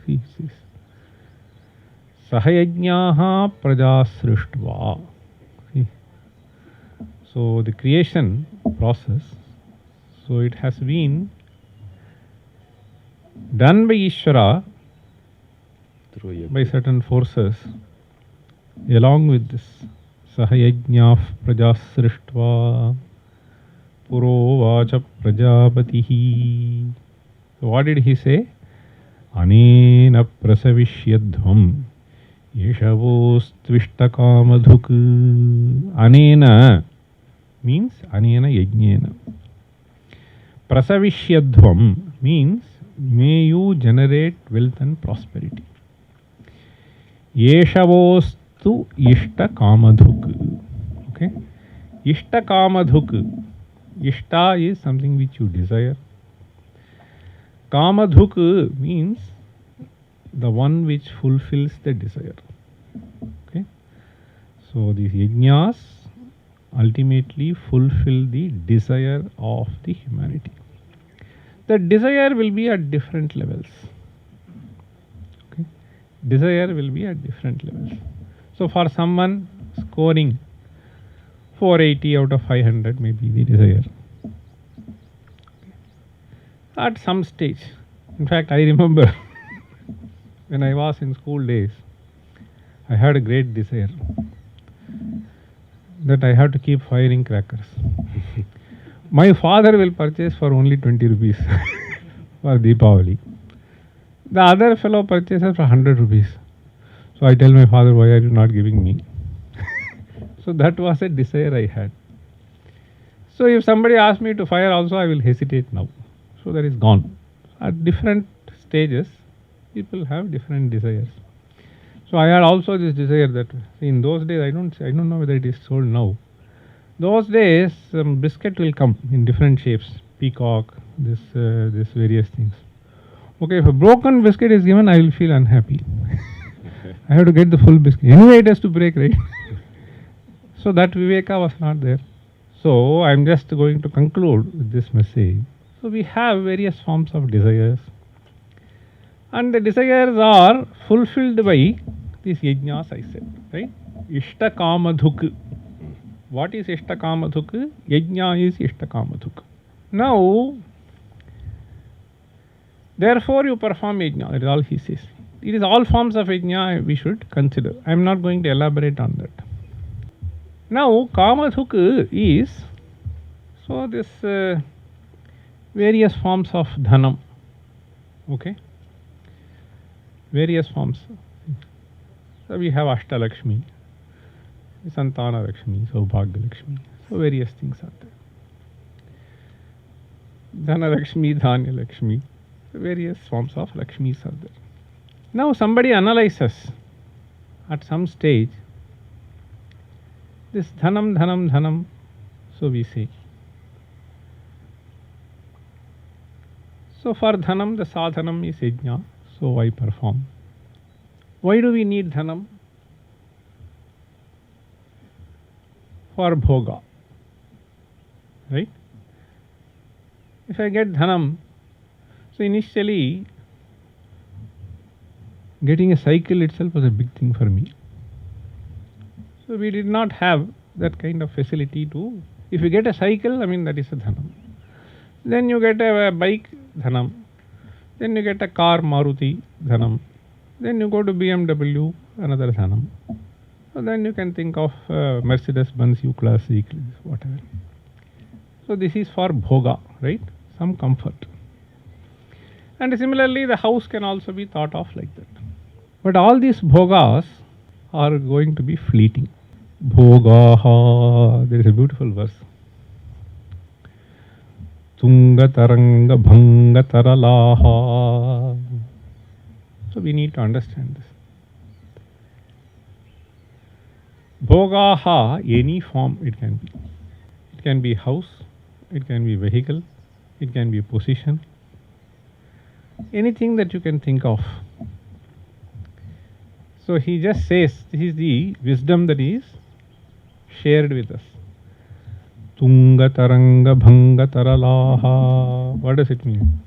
See, Sahayajnah prajas srishtva. So the creation process, so it has been done by Ishvara, by certain forces, along with this Sahayajnah prajas srishtva purovacha prajapatihi. So what did he say? Anena prasavishyadhvam yeshavostvishta kamadhuk. Anena means anena yajnena. Prasavishyadhvam means may you generate wealth and prosperity. Yeshavostu ishta kamadhuk. Okay. Ishta kamadhuk. Ishta is something which you desire. Kamadhuk means the one which fulfills the desire. Okay. So these yajnas ultimately fulfill the desire of the humanity. The desire will be at different levels. Okay? Desire will be at different levels. So for someone scoring 480 out of 500 may be the desire. At some stage, in fact, I remember when I was in school days, I had a great desire that I have to keep firing crackers. My father will purchase for only 20 rupees for Deepavali. The other fellow purchases for 100 rupees. So I tell my father, why are you not giving me? So that was a desire I had. So if somebody asks me to fire also, I will hesitate now. So that is gone. At different stages, people have different desires. So I had also this desire that in those days, I don't know whether it is sold now. Those days, biscuit will come in different shapes, peacock, this various things. Okay, if a broken biscuit is given, I will feel unhappy. I have to get the full biscuit. Anyway, it has to break, right? So that Viveka was not there. So I am just going to conclude with this message. So we have various forms of desires. And the desires are fulfilled by these yajnas, I said, right? Ishta kamadhuk. What is Ishta kamadhuk? Yajna is Ishta kamadhuk. Now, therefore you perform yajna. That is all he says. It is all forms of yajna we should consider. I am not going to elaborate on that. Now, kamadhuk is, so this various forms of dhanam. Okay? Various forms. So we have Ashtalakshmi, Santanalakshmi, Saubhagyalakshmi. So various things are there. Dhanalakshmi, Dhanyalakshmi. So various forms of Lakshmis are there. Now somebody analyzes at some stage this dhanam. So we say. So for dhanam, the sadhanam is yajna. So I perform. Why do we need dhanam? For bhoga. Right? If I get dhanam, so initially getting a cycle itself was a big thing for me. So we did not have that kind of facility to, if you get a cycle, I mean that is a dhanam. Then you get a bike, dhanam. Then you get a car, Maruti, dhanam. Then you go to BMW, another dhanam. So then you can think of Mercedes-Benz U-Class vehicles, whatever. So this is for bhoga, right? Some comfort. And similarly, the house can also be thought of like that. But all these bhogas are going to be fleeting. Bhogaha, there is a beautiful verse. Tunga taranga bhanga taralaha. So we need to understand this. Bhogaha, any form it can be. It can be house, it can be vehicle, it can be position. Anything that you can think of. So he just says, this is the wisdom that is shared with us. Tunga taranga bhanga taralaha. What does it mean?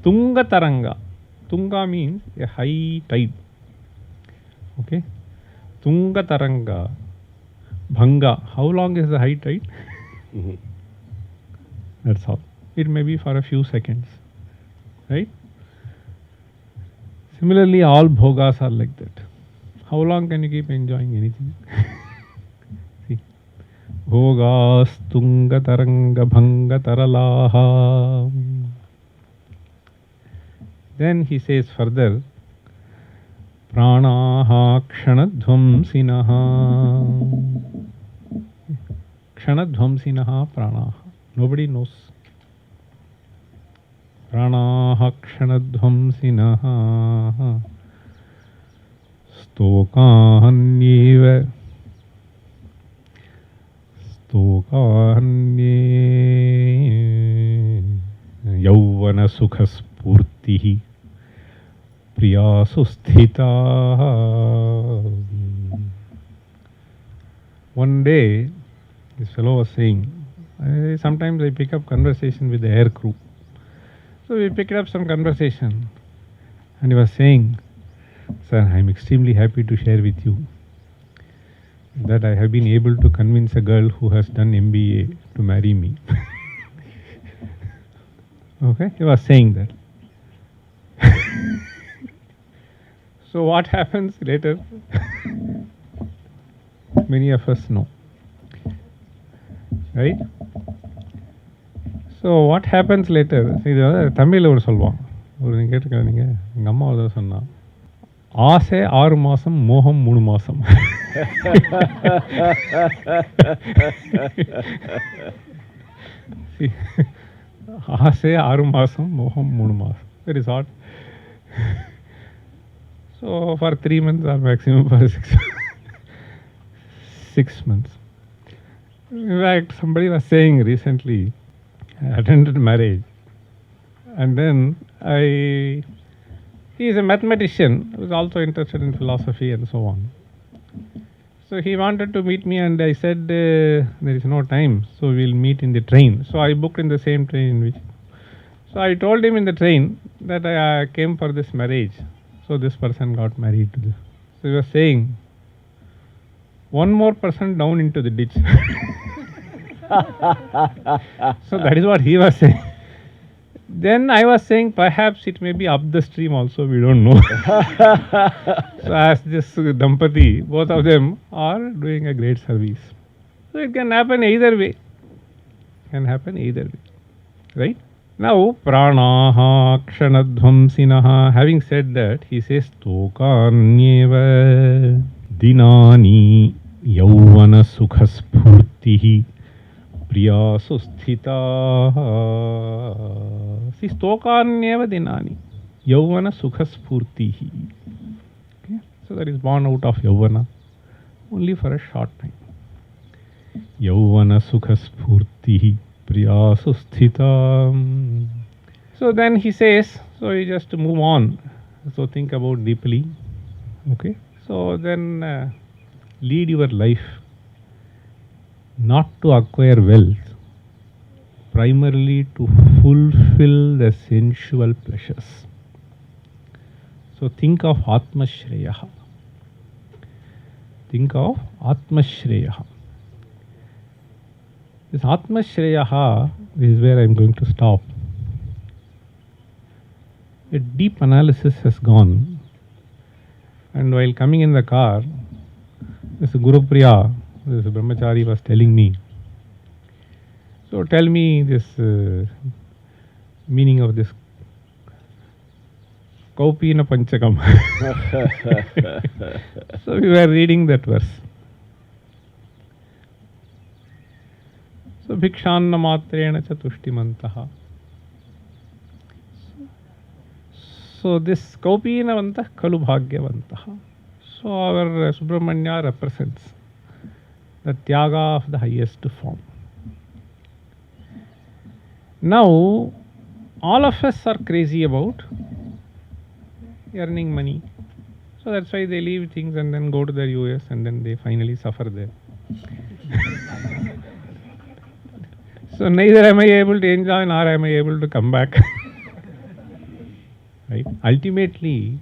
Tunga taranga. Tunga means a high tide. Okay. Tunga taranga. Bhanga. How long is the high tide? That's all. It may be for a few seconds. Right? Similarly, all bhogas are like that. How long can you keep enjoying anything? See. Bhogas tunga taranga bhanga taralaha. Then he says further, pranaha kshanadvamsinaha. Kshanadvamsinaha pranaha. Nobody knows. Pranaha kshanadvamsinaha. Stokahanyeva. Yauvana sukhas purtihi priyasu sthita. One day, this fellow was saying, sometimes I pick up conversation with the air crew. So we picked up some conversation and he was saying, sir, I am extremely happy to share with you that I have been able to convince a girl who has done MBA to marry me. Okay, he was saying that. So what happens later? Many of us know. Right? So what happens later? இது தமிழில் ஒரு சொல்லுவான், ஒரு நீங்கள் கேட்டுக்காதீங்க, எங்கள் அம்மா ஒரு சொன்னா, ஆசை 6 மாதம், மோகம் 3 மாதம். ஆசை 6 மாதம், மோகம் 3 மாதம். Very short. So for 3 months or maximum for 6 months. In fact, somebody was saying recently, I attended marriage, and then he is a mathematician who is also interested in philosophy and so on. So he wanted to meet me and I said, there is no time, so we'll meet in the train. So I booked in the same train. So I told him in the train that I came for this marriage. So this person got married to this. So he was saying, one more person down into the ditch. So that is what he was saying. Then I was saying perhaps it may be up the stream also, we don't know. So as this Dampati, both of them are doing a great service. So it can happen either way. Right? Now, pranaha kshanadvamsinaha, having said that, he says, tokanyeva dinani yauvana sukhaspurtihi priyasu sthita. See, tokanyeva dinani yauvana sukhaspurtihi. Okay? So that is born out of yauvana, only for a short time. Yauvana sukhaspurtihi priyasu sthita. So then he says, so you just move on. So think about deeply. Okay? So then lead your life not to acquire wealth, primarily to fulfill the sensual pleasures. So think of Atmashreyaha. This Atmashreyaha is where I am going to stop. A deep analysis has gone, and while coming in the car, this Guru Priya, this brahmachari, was telling me, so tell me this meaning of this Kaupina Panchakam. So we were reading that verse. So Bhikshanna Matrena Chatushtimantaha. So this Kaupinavantah Kalu Bhagyavantaha. So our Subramanya represents the Tyaga of the highest form. Now, all of us are crazy about earning money. So that's why they leave things and then go to the US and then they finally suffer there. So neither am I able to enjoy nor am I able to come back. Right? Ultimately,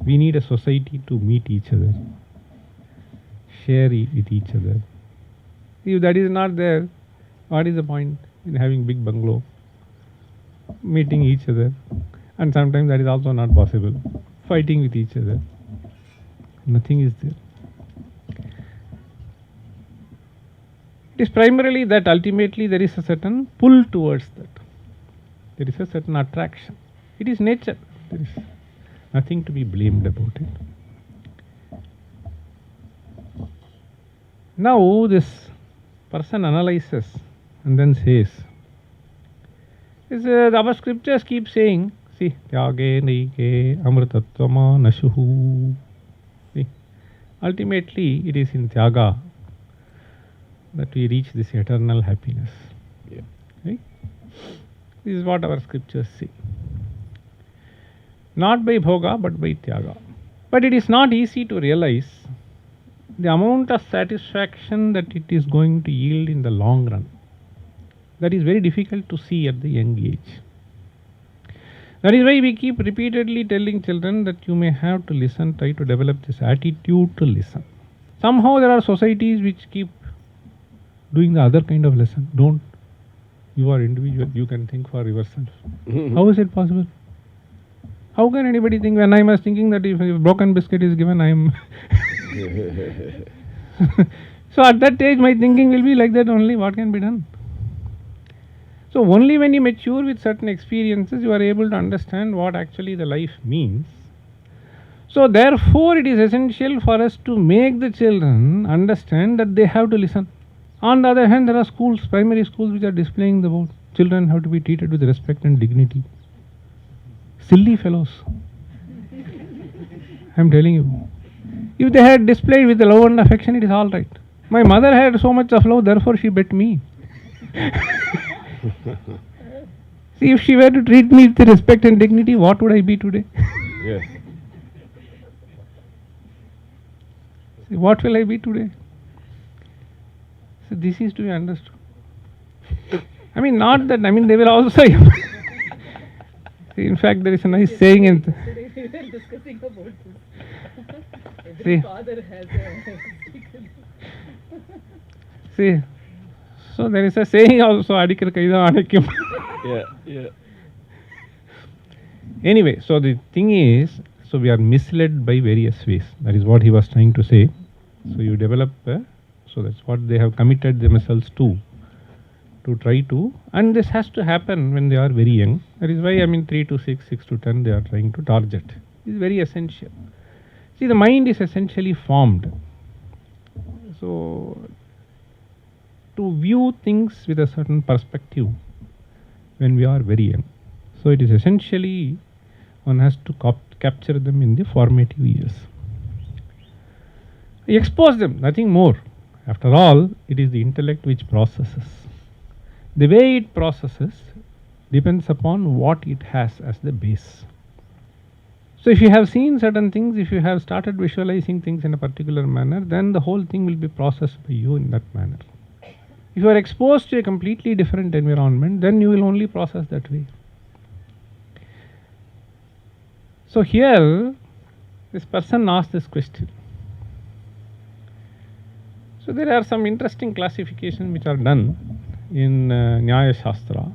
we need a society to meet each other, share with each other. If that is not there, what is the point in having big bungalow, meeting each other? And sometimes that is also not possible. Fighting with each other. Nothing is there. It is primarily that ultimately there is a certain pull towards that. There is a certain attraction. It is nature. There is nothing to be blamed about it. Now this person analyzes and then says, our scriptures keep saying, see, tyage naike amritatvama nashuhu. See, ultimately it is in tyaga that we reach this eternal happiness. Yeah. Right? This is what our scriptures say. not by bhoga but by tyaga. But it is not easy to realize the amount of satisfaction that it is going to yield in the long run. That is very difficult to see at the young age. That is why we keep repeatedly telling children that you may have to listen, try to develop this attitude to listen. Somehow there are societies which keep doing the other kind of lesson. Don't. You are individual, you can think for yourself. How is it possible? How can anybody think when I was thinking that if a broken biscuit is given, I am. So at that age, my thinking will be like that only. What can be done? So only when you mature with certain experiences, you are able to understand what actually the life means. So therefore, it is essential for us to make the children understand that they have to listen. On the other hand, there are schools, primary schools, which are displaying the board. Children have to be treated with respect and dignity. Silly fellows. I am telling you. If they had displayed with love and affection, it is all right. My mother had so much of love, therefore she bet me. See, if she were to treat me with respect and dignity, what would I be today? Yes. See, what will I be today? So this is to be understood. I mean, not that, I mean, they will also. See, in fact, there is a nice saying in. Today we were discussing about this. Every See. father has a. See, so there is a saying also, Adikar Kaida Anakim. Yeah. Anyway, so the thing is, so we are misled by various ways. That is what he was trying to say. So you develop, so that's what they have committed themselves to try to, and this has to happen when they are very young. That is why, I mean, 3 to 6, 6 to 10, they are trying to target. It is very essential. See, the mind is essentially formed. So, to view things with a certain perspective when we are very young. So, it is essentially, one has to capture them in the formative years. Expose them, nothing more. After all, it is the intellect which processes. The way it processes depends upon what it has as the base. So if you have seen certain things, if you have started visualizing things in a particular manner, then the whole thing will be processed by you in that manner. If you are exposed to a completely different environment, then you will only process that way. So here, this person asked this question. So there are some interesting classifications which are done in Nyaya Shastra.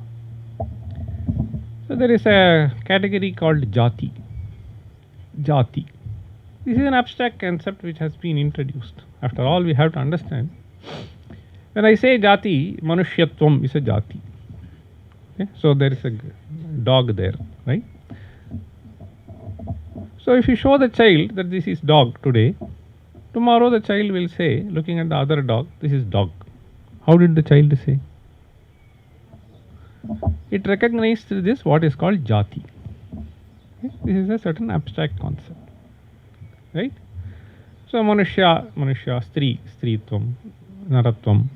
So there is a category called Jati. Jati. This is an abstract concept which has been introduced. After all, we have to understand. When I say Jati, Manushyatvam is a Jati. Okay? So there is a dog there, right? So if you show the child that this is dog today, tomorrow the child will say, looking at the other dog, this is dog. How did the child say? It recognized this, what is called Jati. Okay? This is a certain abstract concept. Right? So Manushya, Stri, Stritvam, Naratvam,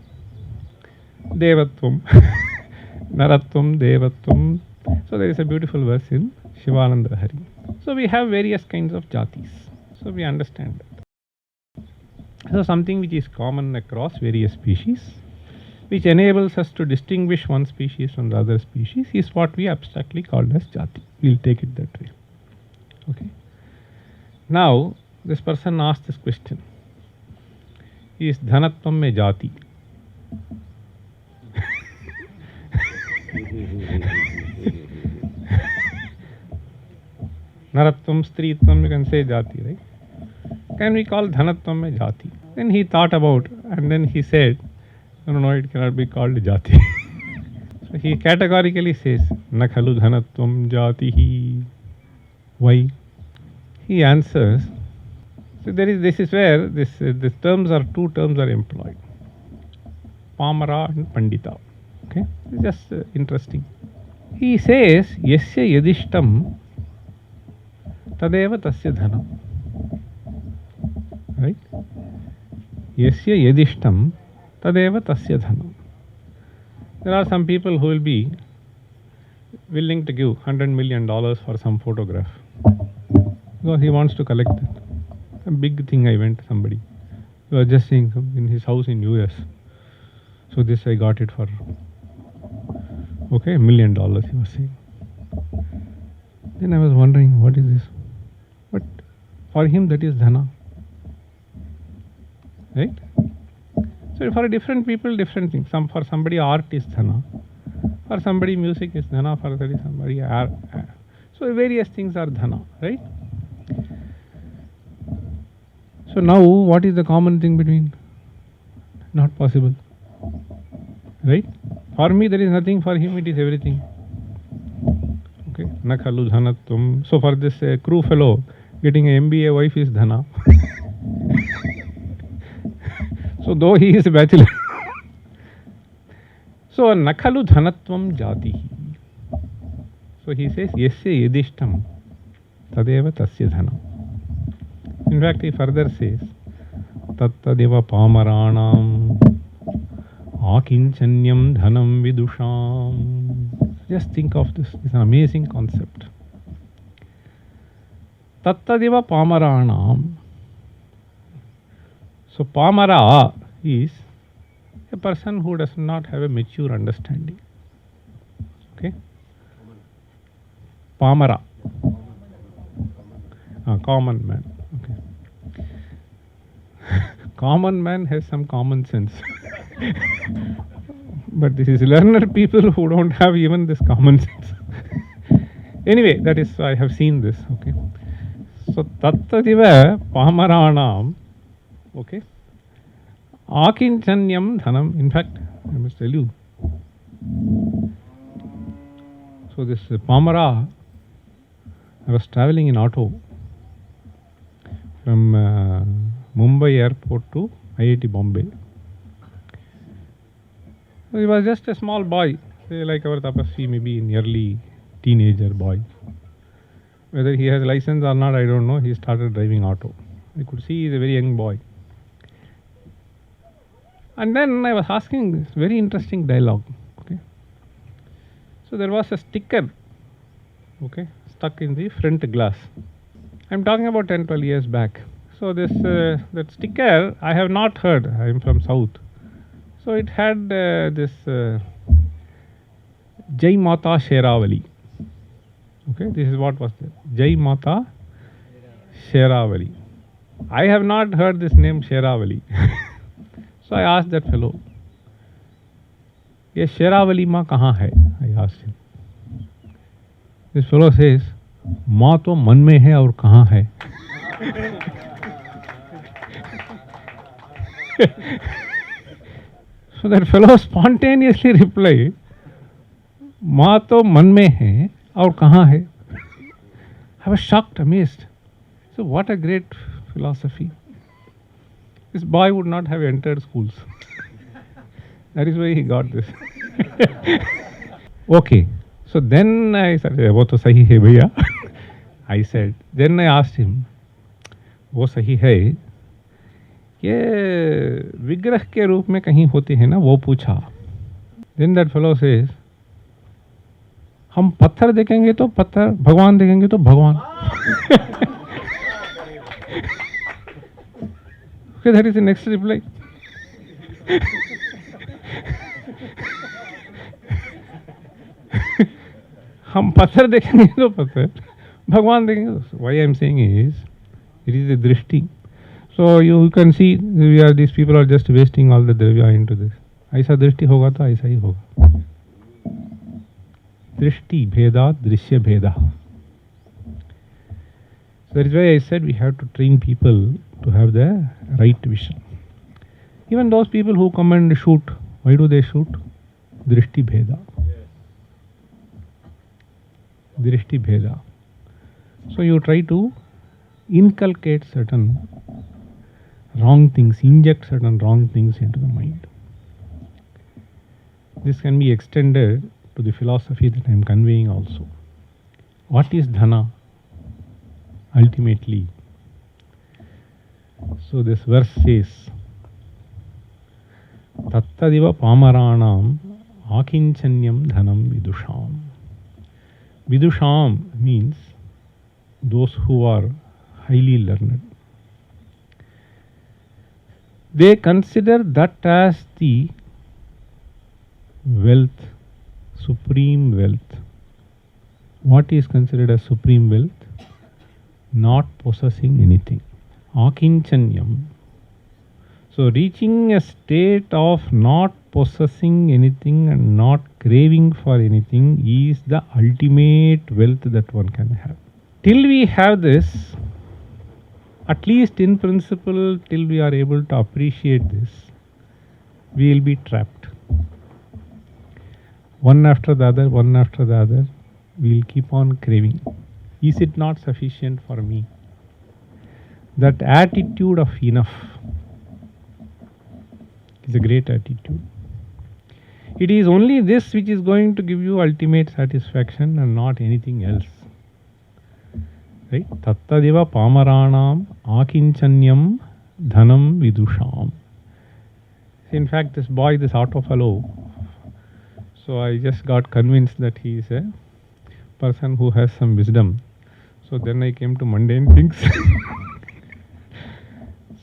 Devatvam, Naratvam, Devatvam. So there is a beautiful verse in Shivananda Hari. So we have various kinds of Jatis. So we understand that. So something which is common across various species, which enables us to distinguish one species from the other species, is what we abstractly call as Jati. We will take it that way. Okay. Now, this person asked this question. Is Dhanatvam me Jati? Naratvam, Stritvam, you can say Jati, right? Can we call Dhanatvam a Jati? Then he thought about, and then he said, no, it cannot be called Jati. So he categorically says, Na khalu Dhanatvam Jatihi. Why? He answers, so this is where two terms are employed. Pamara and Pandita. Okay? It's just interesting. He says, Yasya yadishtam tadeva tasya dhanam. Right? Yasya willing to give $100 million for some photograph because he wants to collect it. A big thing I went to somebody. He was just saying in his house in US. So this I got it for $1 million, he was saying. Then I was wondering, what is this? But for him that is dhana. Right? So for different people, different things. For somebody art is dhana. For somebody music is dhana. For somebody art. So various things are dhana, right? So now what is the common thing between? Not possible. Right? For me there is nothing, for him it is everything. Okay. Na khalu dhanatvam. So for this crew fellow, getting an MBA wife is dhana. So though he is a bachelor. So nakhalu dhanatvam jati. So he says, yasya yadishtam tadeva tasya dhanam. In fact, he further says, tattadeva pamaranam akinchanyam dhanam vidusham. Just think of this. It's an amazing concept. Tattadeva pamaranam. So pamara is a person who does not have a mature understanding. Okay? Pamara. Common man. Okay. Common man has some common sense. But this is learned people who don't have even this common sense. Anyway, that is, I have seen this. Okay. So tattadiva pamaranam. Okay. Akinchanyam dhanam. In fact, I must tell you. So this Pamara, I was traveling in auto from Mumbai airport to IIT Bombay. So he was just a small boy, say like our Tapasvi, maybe an early teenager boy. Whether he has license or not, I don't know. He started driving auto. I could see he is a very young boy. And then I was asking this very interesting dialogue. Okay. So there was a sticker, okay, stuck in the front glass. I'm talking about 10-12 years back. So this that sticker I have not heard. I am from South. So it had this Jai Mata Sheravali. Okay, this is what was there. Jai Mata Sheravali. I have not heard this name Sheravali. So I asked that fellow, ये शेरावली माँ कहाँ है? I asked him. This fellow says, माँ तो मन में है और कहाँ है? So that fellow spontaneously replied, माँ तो मन में है और कहाँ है? I was shocked, amazed. So what a great philosophy. This boy would not have entered schools. That is why he got this. Okay. So then I said, वो तो सही है भैया. I said. Then I asked him, वो सही है. ये विग्रह के रूप में कहीं होते हैं ना, वो पूछा. Then that fellow says, हम पत्थर देखेंगे तो पत्थर, भगवान देखेंगे तो भगवान. Okay, that is the next reply. हम पत्थर देखेंगे तो पत्थर, भगवान देखेंगे तो. Why I am saying is, it is a drishti. So you can see, these people are just wasting all the dravya into this. ऐसा दृष्टि होगा तो ऐसा ही होगा. दृष्टि भेदा दृश्य भेदा. So that is why I said we have to train people to have the right vision. Even those people who come and shoot, why do they shoot? Drishti bheda. Drishti bheda. So you try to inculcate certain wrong things, inject certain wrong things into the mind. This can be extended to the philosophy that I am conveying also. What is dhana? Ultimately. So this verse says, Tattadiva pamaranam akinchanyam dhanam vidusham. Vidusham means those who are highly learned. They consider that as the wealth, supreme wealth. What is considered as supreme wealth? Not possessing anything. Akinchanyam. So reaching a state of not possessing anything and not craving for anything is the ultimate wealth that one can have. Till we have this, at least in principle, till we are able to appreciate this, we will be trapped. One after the other, we will keep on craving. Is it not sufficient for me? That attitude of enough is a great attitude. It is only this which is going to give you ultimate satisfaction and not anything else. Right? Tattadeva pamaranam akinchanyam dhanam vidusham. In fact, this boy, this auto fellow, so I just got convinced that he is a person who has some wisdom. So then I came to mundane things.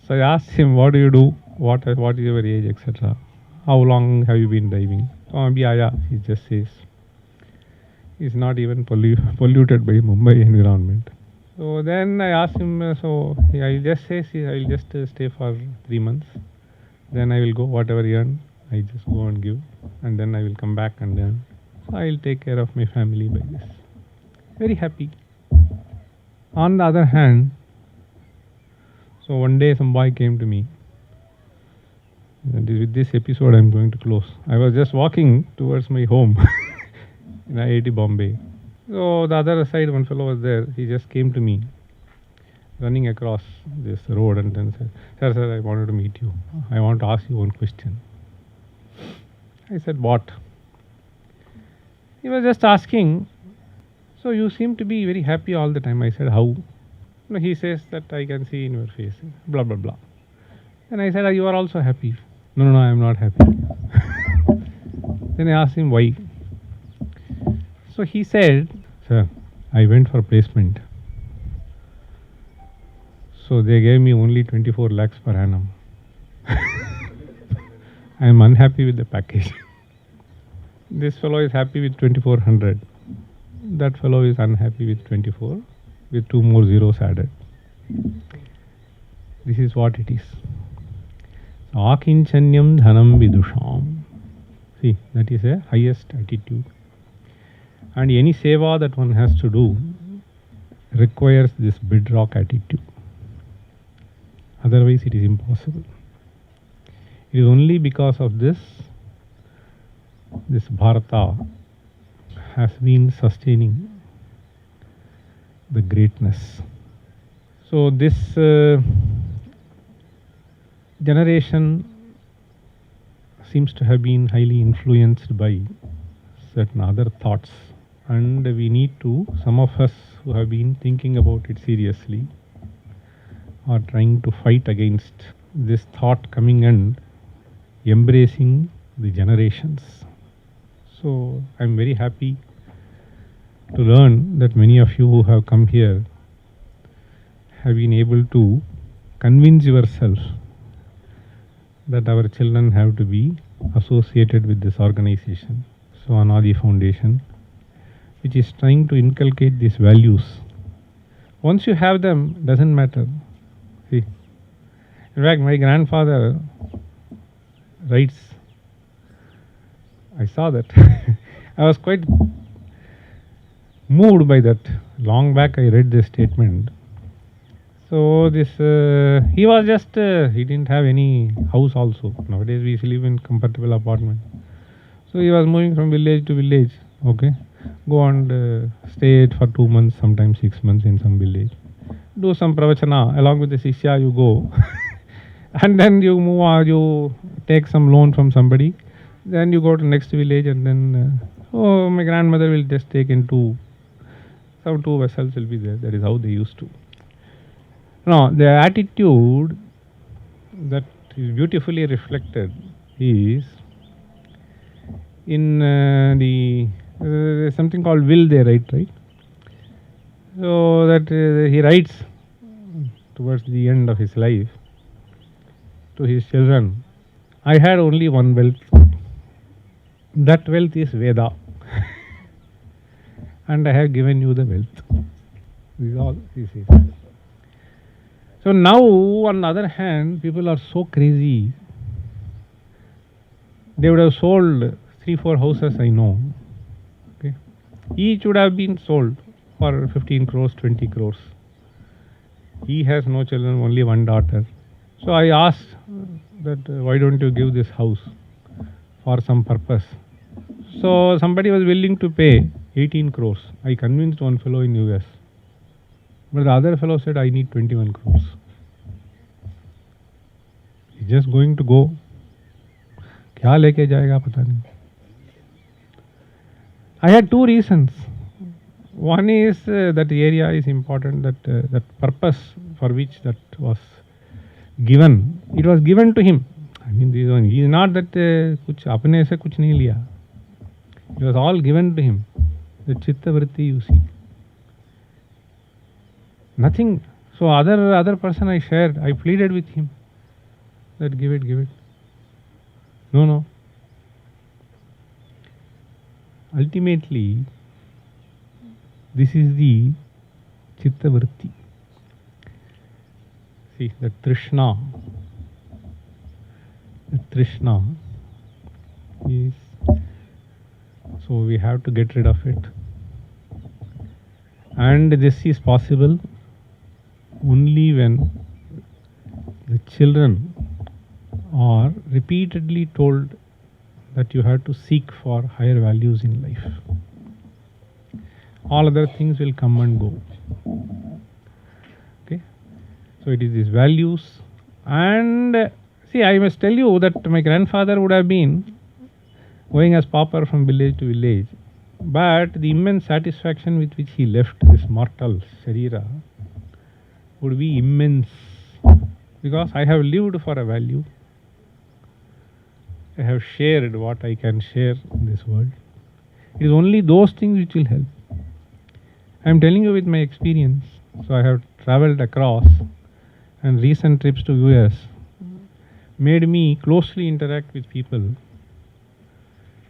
So I asked him, what do you do? What is your age, etc. How long have you been driving? Oh, yeah, he just says. He's not even polluted by Mumbai environment. So then I asked him, I'll just say, I'll just stay for 3 months. Then I will go, whatever I earn, I just go and give. And then I will come back and then I'll take care of my family by this. Very happy. On the other hand, so one day some boy came to me. And with this episode I'm going to close. I was just walking towards my home in IIT Bombay. So the other side, one fellow was there. He just came to me, running across this road, and then said, Sir, I wanted to meet you. I want to ask you one question. I said, what? He was just asking, so you seem to be very happy all the time. I said, how? No, he says that I can see in your face, blah, blah, blah. And I said, you are also happy. No, I am not happy. Then I asked him why. So he said, Sir, I went for placement. So they gave me only 24 lakhs per annum. I am unhappy with the package. This fellow is happy with 2400. That fellow is unhappy with 24 with 2 more zeros added. This is what it is. Akinchanyam dhanam vidusham. See, that is a highest attitude. And any seva that one has to do requires this bedrock attitude. Otherwise it is impossible. It is only because of this Bharata has been sustaining the greatness. So this generation seems to have been highly influenced by certain other thoughts, and we need to, some of us who have been thinking about it seriously are trying to fight against this thought coming and embracing the generations. So I am very happy to learn that many of you who have come here have been able to convince yourself that our children have to be associated with this organization. So Anaadifoundation, which is trying to inculcate these values. Once you have them, doesn't matter. See, in fact, my grandfather writes, I saw that. I was quite moved by that. Long back I read this statement. So this, he was just, he didn't have any house also. Nowadays we live in comfortable apartment. So he was moving from village to village. Okay, go and stay for 2 months, sometimes 6 months in some village. Do some pravachana, along with the shishya you go. And then you move on, you take some loan from somebody. Then you go to next village, and then, my grandmother will just take in 2 vessels will be there. That is how they used to. Now, the attitude that is beautifully reflected is in the There's something called will they write, right? So that he writes towards the end of his life to his children, I had only one wealth. That wealth is Veda. And I have given you the wealth. This is all he says. So now, on the other hand, people are so crazy. They would have sold 3-4 houses, I know. Okay. Each would have been sold for 15 crores, 20 crores. He has no children, only one daughter. So I asked that why don't you give this house for some purpose? So somebody was willing to pay 18 crores. I convinced one fellow in US. But the other fellow said, I need 21 crores. He's just going to go. क्या लेके जाएगा पता नहीं. I had 2 reasons. One is that the area is important, that purpose for which that was given, it was given to him. I mean, he is not that कुछ अपने से कुछ नहीं लिया. It was all given to him. The chitta vritti you see. Nothing. So other person I shared, I pleaded with him that give it. No. Ultimately, this is the chitta vritti. See, the Trishna is, so we have to get rid of it. And this is possible only when the children are repeatedly told that you have to seek for higher values in life. All other things will come and go. Okay? So it is these values. And see, I must tell you that my grandfather would have been going as pauper from village to village. But the immense satisfaction with which he left this mortal Sharira would be immense. Because I have lived for a value. I have shared what I can share in this world. It is only those things which will help. I am telling you with my experience. So I have traveled across, and recent trips to US made me closely interact with people.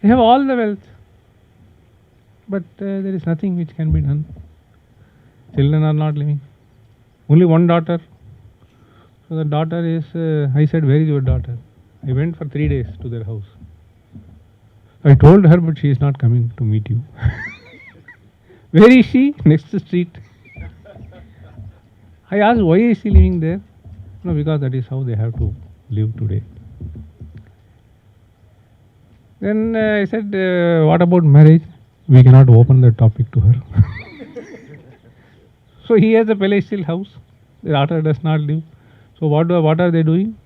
They have all the wealth, but there is nothing which can be done. Children are not living. Only one daughter. So the daughter is, I said, where is your daughter? I went for 3 days to their house. I told her, but she is not coming to meet you. Where is she? Next street. I asked, why is she living there? No, because that is how they have to live today. Then I said, what about marriage? We cannot open the topic to her. So he has a palatial house. The daughter does not live. So what are they doing?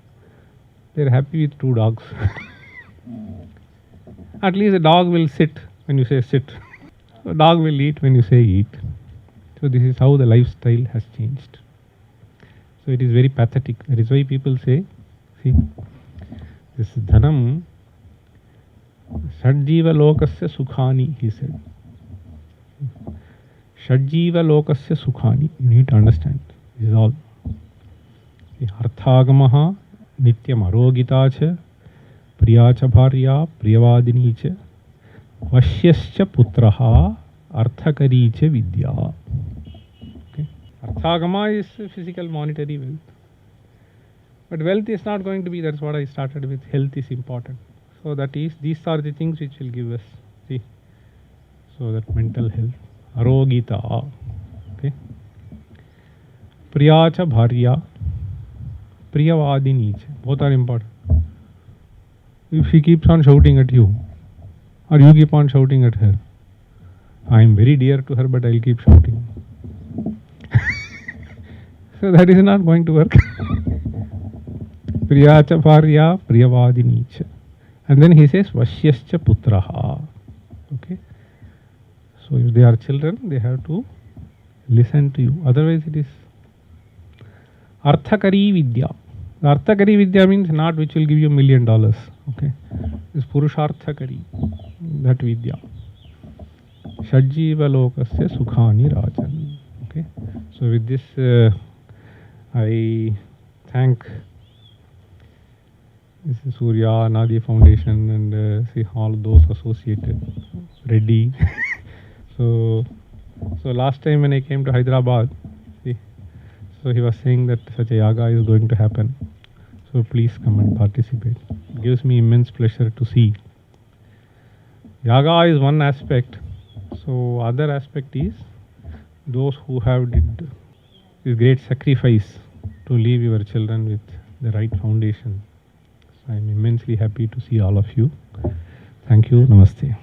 They are happy with 2 dogs. At least the dog will sit when you say sit. The dog will eat when you say eat. So this is how the lifestyle has changed. So it is very pathetic. That is why people say, see, this dhanam, Shadjiva lokasya sukhani, he said. Shadjiva lokasya sukhani. You need to understand. This is all. The arthagamaha nityam arogita cha priyacha bharya priyavadini cha vashyascha putraha arthakari cha vidya. Okay. Arthagama is physical monetary wealth. But wealth is not going to be, that's what I started with. Health is important. So that is, these are the things which will give us, see. So that mental health. Arogita. Okay. Priyacha bharya. Priyavadini. Both are important. If she keeps on shouting at you, or you keep on shouting at her, I am very dear to her, but I'll keep shouting. So that is not going to work. Priyacha bharya priyavadini. And then he says, Vashyascha putraha. Okay. So if they are children, they have to listen to you. Otherwise it is Arthakari Vidya. The Arthakari Vidya means not which will give you $1 million. Okay. It's Purusharthakari. That Vidya. Shadjiva lokasya sukhani rajan. Okay. So with this, I thank this is Surya, Anaadifoundation, and see all those associated. Reddy. so last time when I came to Hyderabad, see, so he was saying that such a yaga is going to happen. So please come and participate. It gives me immense pleasure to see. Yaga is one aspect. So other aspect is those who have did this great sacrifice to leave your children with the right foundation. So I am immensely happy to see all of you. Thank you. Namaste.